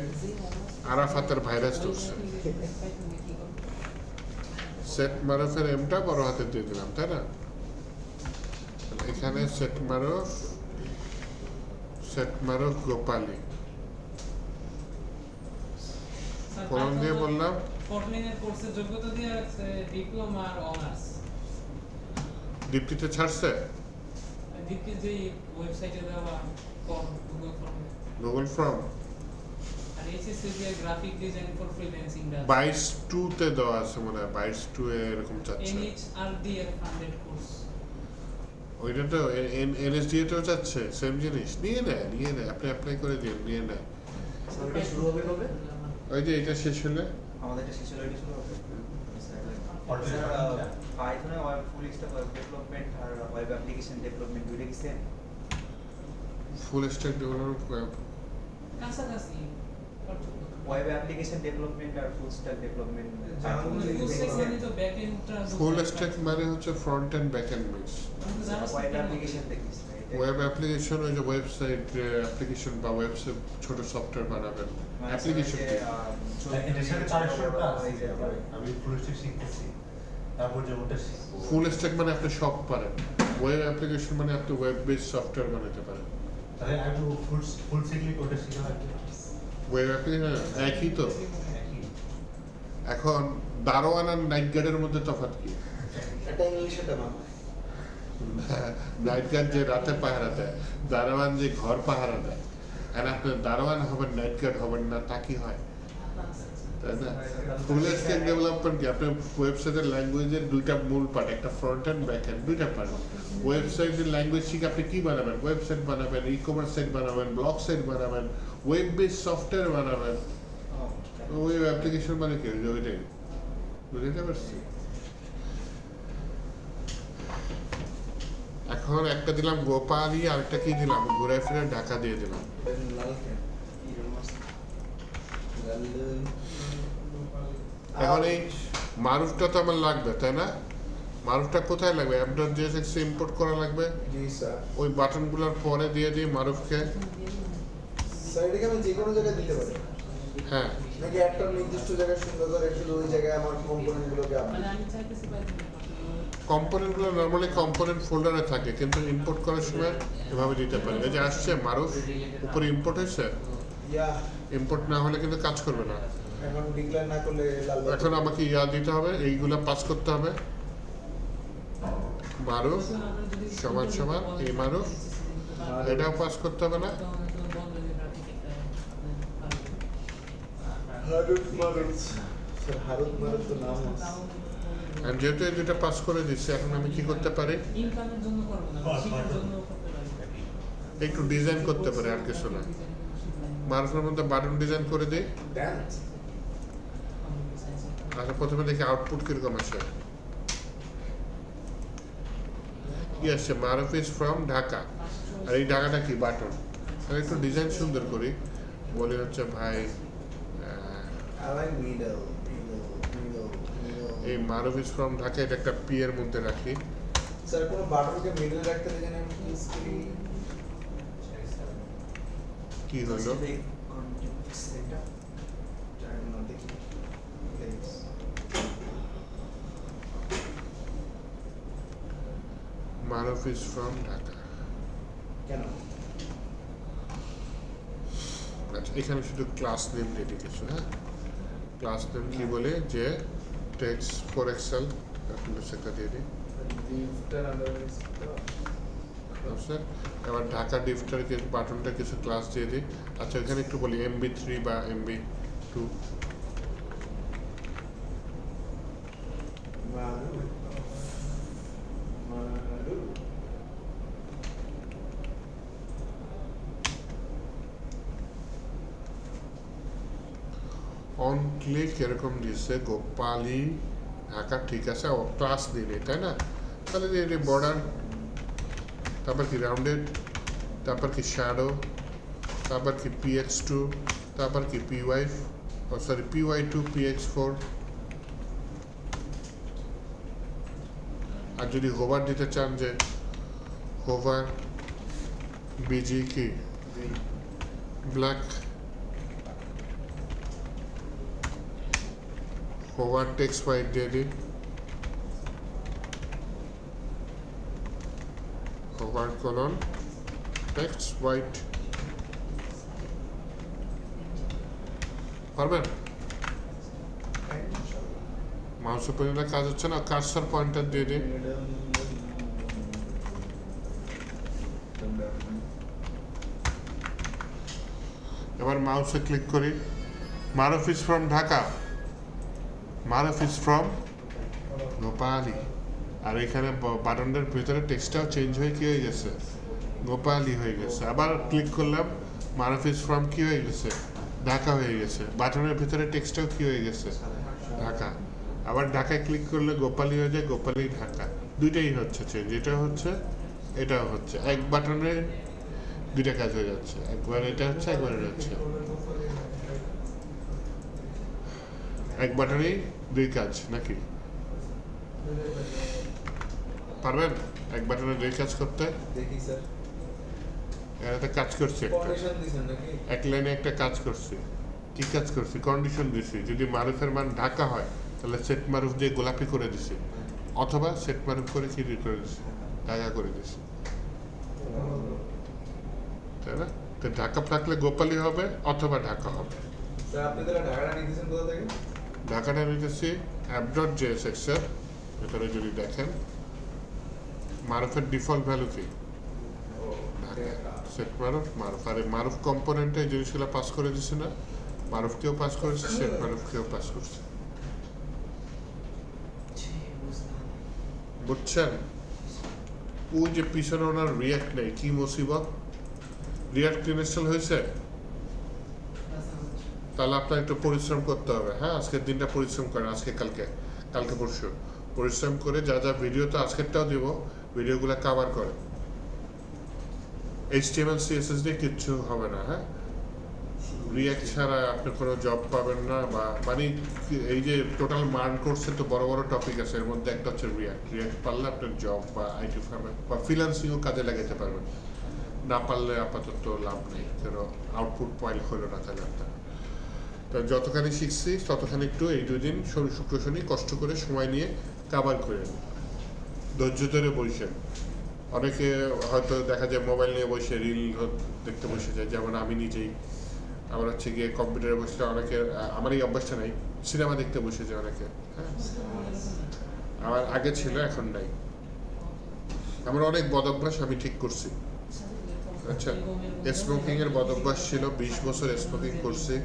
আরাফাতের ভাইরাস ঢুকছে। সেট মারুফের এমটা বড় হাতে দিয়ে দিলাম, তাই না? এখানে সেট মারুফ গোপালী ফোন দিয়ে বললাম। ফটলিনের কোর্সের যোগ্যতা দিয়ে রাখছে ডিপ্লোমা আর অনার্স। দীপ্তিতে ছাড়ছে দীপ্তির যে ওয়েবসাইটে দেওয়া ফর্ম, গুগল ফর্ম আর এইচএসসি দিয়ে গ্রাফিক ডিজাইন ফর ফ্রিল্যান্সিং 22-2 দেওয়া আছে মনে হয়। 22-2 এরকম চাচ্ছে। এনএইচআরডি এর ফান্ডেড কোর্স। ওইটা তো এনএসডিএ তেও চাচ্ছে সেম জিনিস। নিয়ে নেয় আপনি অ্যাপ্লাই করে দিন, নিয়ে নেয়। এটা শুরু হবে কবে? ওই যে এটা শেষ হলে আমাদের এটা শেষ হলে এটা শুরু হবে। পাইথনে web full stack web development আর ওয়েব অ্যাপ্লিকেশন ডেভেলপমেন্ট দুইটা কি সেম? ফুল স্ট্যাক ডেভেলপমেন্ট কাছাকাছি। ওয়েব অ্যাপ্লিকেশন ডেভেলপমেন্ট আর full stack development full stack মানে তো ব্যাক এন্ডটা। ফুল স্ট্যাক মানে হচ্ছে front end back end mix. Web application দেখিস ওয়েব অ্যাপ্লিকেশন ওই যে ওয়েবসাইট অ্যাপ্লিকেশন বা ওয়েবসাইট ছোট সফটওয়্যার বানাবেন অ্যাপ্লিকেশন। এটার সাথে কানেকশনটা আছে। আমি ফুল স্ট্যাক শিখতেছি, তারপর যে ওটা শিখবো। ফুল স্ট্যাক মানে আপনি সব পারেন। ওয়েব অ্যাপ্লিকেশন মানে আপনি ওয়েব বেসড সফটওয়্যার বানাতে পারেন। তাহলে আমি ফুল শিখলে ওটা শিখা লাগবে। ওয়েব অ্যাপ্লিকেশন একই তো। একই। এখন দারোয়ান আর নাইট গার্ডের মধ্যে তফাৎ কি? এটা ইংলিশে তো বাংলা। নাইট গার্ড যে রাতে পাহারা দেয়, দারোয়ান যে ঘর পাহারা দেয়। আর আপনি দারোয়ান হবেন, নাইট গার্ড হবেন না, তা কি হয়? তাই না? ফুল স্ট্যাক ডেভেলপমেন্ট কি? আপনি ওয়েবসাইটের ল্যাঙ্গুয়েজের দুইটা মূল পার্ট, একটা ফ্রন্ট এন্ড ব্যাক এন্ড, দুইটা পার্ট। ওয়েবসাইটের ল্যাঙ্গুয়েজ শিখে আপনি কি বানাবেন? ওয়েবসাইট বানাবেন, ই কমার্স সাইট বানাবেন, ব্লগ সাইট বানাবেন, ওয়েব বেসড সফটওয়্যার বানাবেন। ওয়েব অ্যাপ্লিকেশন মানে কি? ওইটাই বুঝতে পারছি। এখন একটা দিলাম গোপালী, আরেকটা কি দিলাম? ঘুরে ফিরে ঢাকা দিয়ে দিলাম। লাল কেন? এখন এই মারুফটা তো আমার লাগবে, তাই না? মারুফটা কোথায় লাগবে? app.jsx ইম্পোর্ট করা লাগবে। জি স্যার। ওই বাটনগুলোর পরে দিয়ে দিই মারুফকে। স্যার এটাকে আমি যে কোনো জায়গায় দিতে পারি হ্যাঁ, নাকি একটা নির্দিষ্ট জায়গায় সুন্দর করে শুধু ওই জায়গায় আমার কম্পোনেন্টগুলোকে মানে আমি চাইতেছি কম্পোনেন্টগুলো নর্মালি কম্পোনেন্ট ফোল্ডারে থাকে, কিন্তু ইম্পোর্ট করার সময় এভাবে দিতে পারি। এই যে আসছে মারুফ, উপরে ইম্পোর্ট হয়েছে। ইয়া ইম্পোর্ট না হলে কিন্তু কাজ করবে না। এখন ডিক্লেয়ার না করলে লাল বাটন। এখন আমাকে দিতে হবে, এইগুলা পাস করতে হবে। মারুফ সমান সমান এই মারুফ, এটাও পাস করতে হবে না? হারুত মারুত। স্যার হারুত মারুত তো নাম আছে। আর যেহেতু এই দুটো পাস করে দিচ্ছি, এখন আমি কি করতে পারি? ইনকামের জন্য করব না, শিক্ষার জন্য করতে পারি। একটু ডিজাইন করতে পারি, আর কিছু না। মারুফের মধ্যে বাটন ডিজাইন করে দিই। ড্যান্স। আচ্ছা, প্রথমে দেখি আউটপুট কিরকম আসে। কি আসছে? মারুফ ইজ ফ্রম ঢাকা। আর এই ঢাকাটা কি? বাটন। আমি একটু ডিজাইন সুন্দর করি, বলি হচ্ছে ভাই আলাই মিডল এই মারুফ ইজ ফ্রম ঢাকা, এটা একটা পি এর মধ্যে রাখি। স্যার কোনো বাটনকে মিডল রাখতে দেখেন আমি প্লিজ করি। কি হলো? এটা জানি না, দেখি please. Maruf is from Dhaka. কেন? আচ্ছা, এখানে শুধু ক্লাস নেম দিয়ে দিই কিছু। হ্যাঁ, ক্লাস নেম কি বলে যে টেক্সট ফর এক্সেল, সেটা দিয়ে দিই। ডিফটার আন্ডারলাইন তো আচ্ছা, এবার ঢাকা ডিফটার বাটনটা কিছু ক্লাস দিয়ে দিই। আচ্ছা, এখানে একটু বলি MB3 বা MB2। Maru Maru on click এরকম দিচ্ছে গোপালী ঢাকা, ঠিক আছে। ও ক্লাস দিলে, তাই না? তাহলে দিয়ে দিই বর্ডার, তারপর কি রাউন্ডেড, তারপর কি শ্যাডো, তারপর কি PX2, তারপর কি PY সরি py2 px4 আর যদি হোভার দিতে চান যে হোভার bg কি ব্ল্যাক হোভার টেক্সট হোয়াইট দিয়ে দিন হোভার colon টেক্সট হোয়াইট পারবেন মাউস পয়েন্টার কাজ হচ্ছে না কার্সর পয়েন্টার দিয়ে দিন এবার মাউসে ক্লিক করি Maruf is from Dhaka Maruf is from Gopali আর এখানে বাটনের ভিতরে টেক্সটটাও চেঞ্জ হয়ে কি হয়ে গেছে গোপালি হয়ে গেছে আবার ক্লিক করলাম মারুফ ইজ ফ্রম কি হয়ে গেছে ঢাকা হয়ে গেছে বাটনের ভিতরে টেক্সটটাও কি হয়ে গেছে ঢাকা আবার ঢাকায় ক্লিক করলে গোপালি হয়ে যায় গোপালি ঢাকা দুইটাই হচ্ছে চেঞ্জ এটা হচ্ছে এটাও হচ্ছে এক বাটনে দুইটা কাজ হয়ে যাচ্ছে একবার এটা হচ্ছে একবার এটা হচ্ছে এক বাটনেই দুই কাজ নাকি পারবেন এক বাটনে দুই কাজ করতে দেখি স্যার এটাতে কাজ করছি একটা কন্ডিশন দিছেন নাকি এক লাইনে একটা কাজ করছি কি কাজ করছি কন্ডিশন দিছি যদি মারুফের মান ঢাকা হয় তাহলে সেট মারুফ দিয়ে গোলাপি করে দিছি অথবা সেট মারুফ করে কি করে দিছি ঢাকা করে দিছি তাই না তো ঢাকা থাকলে গোপালি হবে অথবা ঢাকা হবে স্যার আপনি তাহলে ঢাকাটা নিতেছেন কোথা থেকে ঢাকাটা নিতেছি app.jsx এর ভেতরে যদি দেখেন মারুফের ডিফল্ট ভ্যালু কি ঢাকা সেট মারুফ মারুফ আর এই মারুফ কম্পোনেন্টে এই জিনিসগুলো পাস করে দিছে না মারুফকেও পাস করেছে সেট মারুফকেও পাস করছে বুঝছেন ওই যে পিছনে ওনার রিয়াক্ট নেই কি মুসিবত রিয়াক্ট ইনস্টল হয়েছে তাহলে আপনার একটু পরিশ্রম করতে হবে হ্যাঁ আজকের দিনটা পরিশ্রম করেন আজকে কালকে কালকে পরশু পরিশ্রম করে যা যা ভিডিও তো আজকেরটাও দেব ভিডিওগুলো কভার করে HTML CSS দিয়ে কিচ্ছু হবে না হ্যাঁ রিয়াক্ট ছাড়া আপনি কোনো জব পাবেন না বা মানে এই যে টোটাল মার্ন কোর্সে তো বড় বড় টপিক আছে এর মধ্যে একটা হচ্ছে রিয়াক্ট পারলে আপনার জব বা আইটি ফার্মে বা ফ্রিল্যান্সিংও কাজে লাগাতে পারবেন না পারলে আপাতত লাভ নেই যেন আউটপুট পয়েন্ট হলো না তাহলে আপনার তো যতখানি শিখছি ততখানি একটু এই 2 দিন শুক্র শনি কষ্ট করে সময় নিয়ে কভার করে ধৈর্য ধরে বসেন অনেকে হয়তো দেখা যায় মোবাইল নিয়ে বসে রিল দেখতে বসে যায় যেমন আমি নিজেই আমার হচ্ছে গিয়ে কম্পিউটারে বসলে অনেকে আমার এই অভ্যাসটা নেই সিনেমা দেখতে বসে যায় অনেকে হ্যাঁ আমার আগে ছিল এখন নাই আমার অনেক বদ অভ্যাস আমি ঠিক করছি আচ্ছা স্মোকিং এর বদ অভ্যাস ছিল 20 বছর স্মোকিং করছি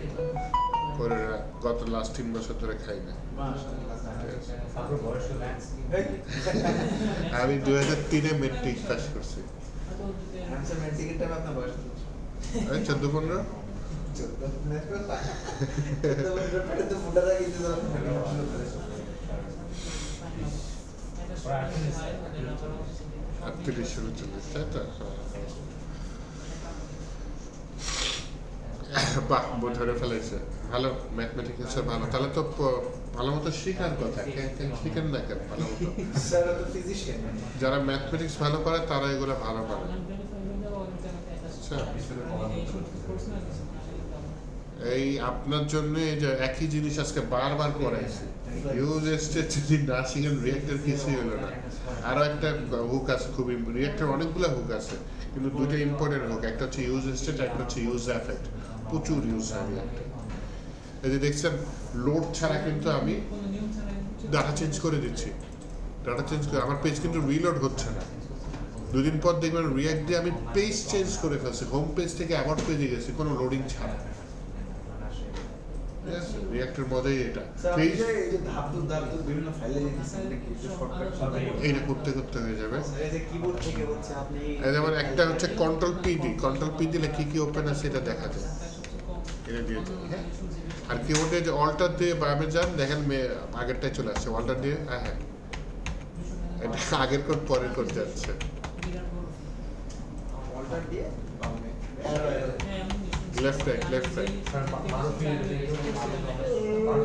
করে গত লাস্ট 3 বছর ধরে খাই না আপনার বয়স আমি 2003 এ মেট্রিক পাস করছি আনসার মেট্রিকের টাইম আপনার বয়স এই 14-15 38-39 তাই তো বাহ ধরে ফেলেছে ভালো ম্যাথমেটিক্সে ভালো তাহলে তো ভালো মতো শেখার কথা শিখেন না কেন ভালো মতো স্যার তো ফিজিশিয়ান যারা ম্যাথমেটিক্স ভালো পারে তারা এগুলো ভালো পারে আচ্ছা এই আপনার জন্য এই যে একই জিনিস আজকে বারবার করাইছি ইউজ স্টেট যদি না শিখেন রিয়েক্টর কিছুই হলো না আরো একটা হুক আছে খুবই রিয়েক্টর অনেকগুলো হুক আছে কিন্তু দুইটা ইম্পর্টেন্ট হুক একটা হচ্ছে ইউজ স্টেট একটা হচ্ছে ইউজ এফেক্ট প্রচুর ইউজ হয় রিয়েক্টর এই যে দেখছেন লোড ছাড়া কিন্তু আমি ডাটা চেঞ্জ করে দিচ্ছি ডাটা চেঞ্জ করে আমার পেজ কিন্তু রিলোড হচ্ছে না দুদিন পর দেখবেন রিয়াক্ট দিয়ে আমি পেজ চেঞ্জ করে ফেলছি হোম পেজ থেকে অ্যাবাউট পেজে গেছি কোনো লোডিং ছাড়া রিয়াক্টের মজাই এটা এই যে ধাপ বিভিন্ন ফাইলে দিচ্ছেন এটা কি একটু শর্টকাট এইটা করতে করতে হয়ে যাবে এই যে কিবোর্ড থেকে হচ্ছে আপনি এই যেমন একটা হচ্ছে কন্ট্রোল পি দিলে কি কি ওপেন আছে এটা দেখা যায় এটা দিয়ে হ্যাঁ আর কিবোর্ডে যে অল্টার দিয়ে বামে যান দেখেন আগেরটাই চলে আসছে অল্টার দিয়ে হ্যাঁ এটা আগের কোড পরের কোড যাচ্ছে অল্টার দিয়ে বামে লেফট রাইট স্যার মারুফি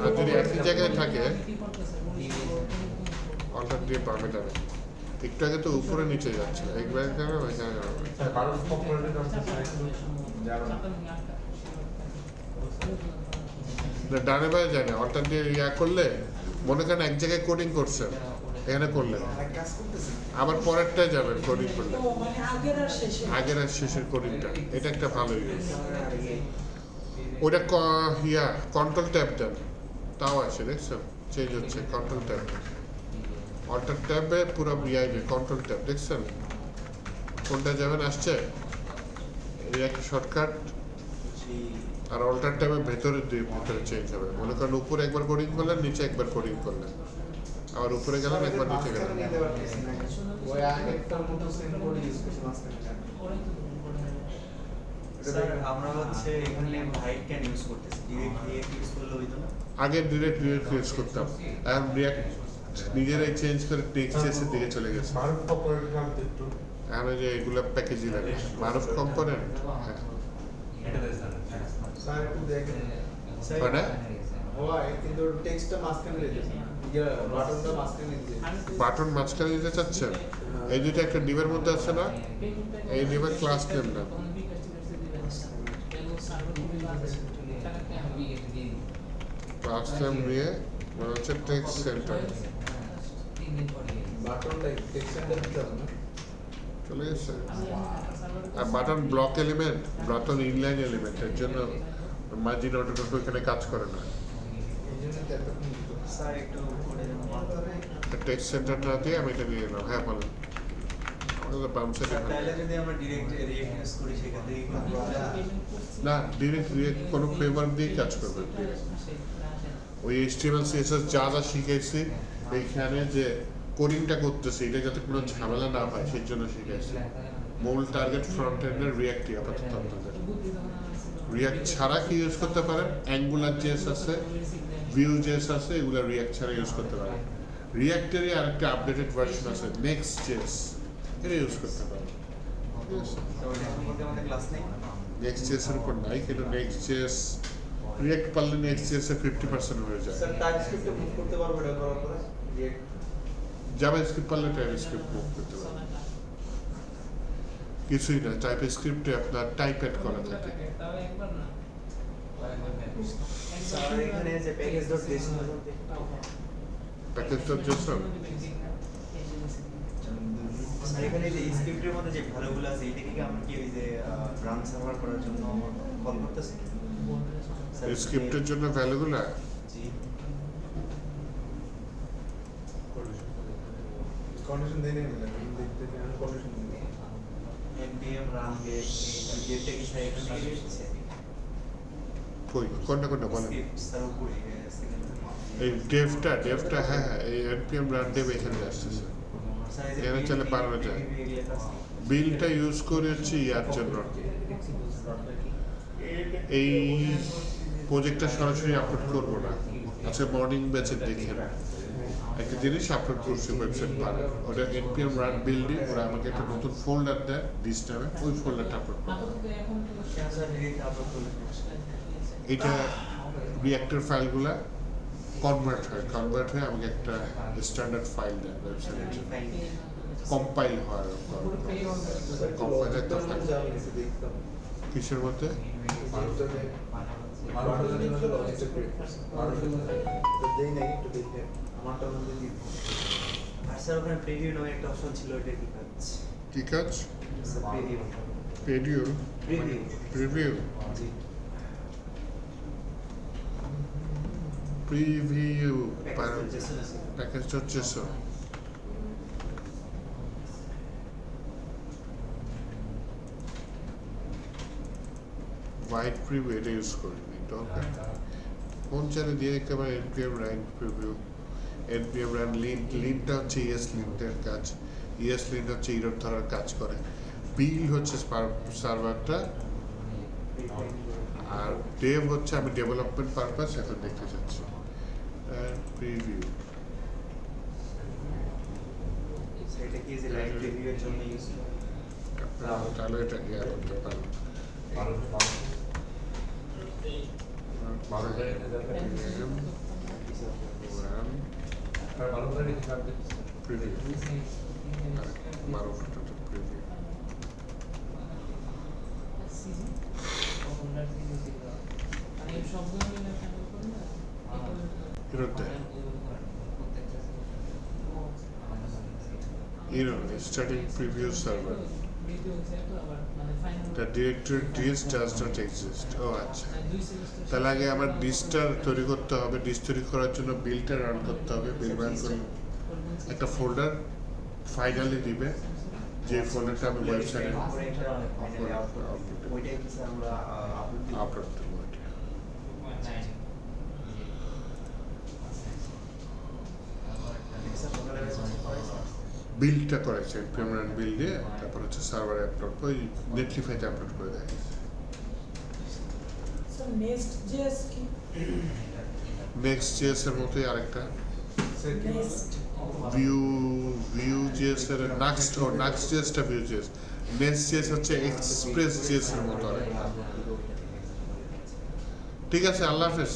আর যদি একই জায়গায় থাকে অল্টার দিয়ে বামে যাবে একটু আগে তো উপরে নিচে যাচ্ছে একবার যাবে ওইখানে যাবে স্যার মারুফ কম্পোনেন্টের কাছে যাবেন না ডানে বাইরে যায় না অল্টার দিয়ে করলে মনে করেন এক জায়গায় কোডিং করছে এখানে করলে কাজ করতেছে আবার পরেরটায় যাবেন কোডিং করলে ও মানে আগের আর শেষে আগের আর শেষের কোডিংটা এটা একটা ভালো ইউজ ওটা কন্ট্রোল ট্যাব দেন তাও আছে দেখছেন চেঞ্জ হচ্ছে কন্ট্রোল ট্যাব অল্টার ট্যাবে পুরো বিআইবি কন্ট্রোল ট্যাব দেখছেন কোনটা যাবেন আসছে এই একটা শর্টকাট আর অল্টার ট্যাবের ভেতরে চেঞ্জ হবে মনে করেন উপরে একবার কোডিং করলেন নিচে একবার কোডিং করলেন আবার উপরে গেলেন একবার নিচে গেলেন ওই আগেরটার মতো সেম কোড ইউজ করছি মাঝখানে স্যার আমরা হচ্ছে এখানে হাইড ক্যান ইউজ করতেছি ডিরেক্ট ইউজ করলে হইতো না আগে ডিরেক্ট ইউজ করতাম এখন রিয়াক্ট নিজেরাই চেঞ্জ করে টেক্সটের দিকে চলে গেছে মারুফ কম্পোনেন্টের নাম তো একটু এখন ওই যে এগুলো প্যাকেজই লাগে মারুফ কম্পোনেন্ট হ্যাঁ এটা দেন স্যার একটু দেখেন মানে হয় কিন্তু টেক্সটটা মাঝখানে রেখেছে ইয়া বাটনটা মাঝখানে দিয়েছে বাটন মাঝখানে দিতে চাচ্ছেন এই দুটো একটা ডিবের মধ্যে আছে না এই ডিবের ক্লাস নেম না ক্লাস নেম নিয়ে মানে হচ্ছে টেক্সট সেন্টার বাটনটা টেক্সট সেন্টার দিতে হবে না চলে গেছে আর button block element button inline element এর জন্য মার্জিন অটোগ্রাফ এখানে কাজ করে না এই জন্য তো এতক্ষণ দিত স্যার একটু করে দেন টেক্সট সেন্টারটা দিয়ে আমি এটা নিয়ে নিলাম হ্যাঁ বলেন আমাদের বাম সাইডে তাহলে যদি আমরা ডিরেক্ট রিয়েক্ট ইউজ করি সেখান থেকে কি না ডিরেক্ট কোনো ফ্রেমওয়ার্ক দিয়ে কাজ করবে ওই HTML CSS যা যা শিখেছি এইখানে যে কোডিংটা করতেছি এটা যাতে কোনো ঝামেলা না হয় সেই জন্য শিখেছি মূল টার্গেট ফ্রন্ট এন্ডের রিয়াক্টই আপাতত আপনাদের রিয়াক্ট ছাড়া কি ইউজ করতে পারেন অ্যাঙ্গুলার জেএস আছে ভিউ জেএস আছে এগুলো রিয়াক্ট ছাড়া ইউজ করতে পারেন রিয়াক্টেরই আরেকটা আপডেটেড ভার্সন আছে নেক্সট জেএস এটা ইউজ করতে পারেন ঠিক আছে আমাদের ক্লাস নেই নেক্সট জেএস এর উপর নাই কিন্তু নেক্সট জেএস রিয়াক্ট পারলে নেক্সট জেএস এর 50% হয়ে যায় স্যার টাইপস্ক্রিপ্টে মুভ করতে পারবো এটা করার পরে রিয়েক্ট জাভাস্ক্রিপ্ট পারলে টাইপস্ক্রিপ্ট মুভ করতে পারবেন কিছুই না টাইপস্ক্রিপ্টে আপনার টাইপ অ্যাড করা থাকে স্যার এখানে যে প্যাকেজ.json প্যাকেজ.json স্যার এখানে যে স্ক্রিপ্টের মধ্যে যে ভ্যালুগুলো আছে এটা কি আমরা কি ওই যে রান সার্ভার করার জন্য কল করতেছি স্ক্রিপ্টের জন্য ভ্যালুগুলো জি কন্ডিশন দিয়ে নেই না দেখতে আমি কন্ডিশন দিই npm run get যেটা কি স্যার এখান থেকে এসেছে কই কোনটা কোনটা বলেন স্ক্রিপ্ট স্যার উপরে এই ডেভটা হ্যাঁ হ্যাঁ এই npm run dev এখানে আসছে এখানে চলে বানানো যায় বিলটা ইউজ করে হচ্ছে ইয়ার জন্য এই প্রজেক্টটা সরাসরি আপলোড করবো না আচ্ছা মর্নিং ব্যাচে দেখেন একটা জিনিস আপলোড করছি ওয়েবসাইট পারে ওটা npm run building ওরা আমাকে একটা নতুন ফোল্ডার দেয় দিস নামে ওই ফোল্ডারটা আপলোড করবো এটা রিঅ্যাক্টর ফাইলগুলা কনভার্ট হয়ে আমাকে একটা স্ট্যান্ডার্ড ফাইল দেয় ওয়েবসাইটের জন্য কম্পাইল হয় কম্পাইল একটা ফাইল দেখতাম কিসের মধ্যে দেই নাই একটু দেখে আমারটার মধ্যে দিই আর স্যার ওখানে প্রিভিউ নামে একটা অপশন ছিল এটা কি কাজ কি কাজ প্রিভিউ প্রিভিউ জি প্রিভিউ প্যাকেজ.json প্যাকেজ.json হোয়াইট প্রিভিউ এটা ইউজ করিনি দরকার কোন চ্যানেল দিয়ে দেখতে পারেন npm run preview npm run লিনটা হচ্ছে ESLint-এর কাজ ESLint হচ্ছে ইরর ধরার কাজ করে বিল হচ্ছে সার্ভারটা আর ডেভ হচ্ছে আমি ডেভেলপমেন্ট পারপাস এখন দেখতে চাচ্ছি প্রিভিউ সেটা কি যে লাইভ প্রিভিউয়ের জন্য ইউজ তাহলে এটা ইয়া করতে পারেন 12 তারিখে যাবে আর 12 তারিখে যাবে প্রিভিউ 12 ঘন্টা প্রিভিউ ফেরত দেয় error starting preview server the directory dis does not exist ও আচ্ছা তাহলে আগে আমার ডিসটা তৈরি করতে হবে ডিস তৈরি করার জন্য বিলটা রান করতে হবে বিল রান করে একটা ফোল্ডার ফাইনালি দিবে যে ফোল্ডারটা আমি ওয়েবসাইটে ওইটাই হচ্ছে আমরা আপলোড করব বিলটা করেছে পেমেন্ট বিল দিয়ে তারপর হচ্ছে সার্ভারে আপলোড ওই নেটলিফাইতে আপলোড করে দেয় স্যার নেক্সট জেএস কি নেক্সট জিএস এর মতোই আরেকটা নেক্সট ভিউ জিএস এর নাক্সট জিএসটা ভিউ জিএস নেক্সট জিএস হচ্ছে এক্সপ্রেস জিএস এর মতো আরেকটা ঠিক আছে আল্লাহ হাফেজ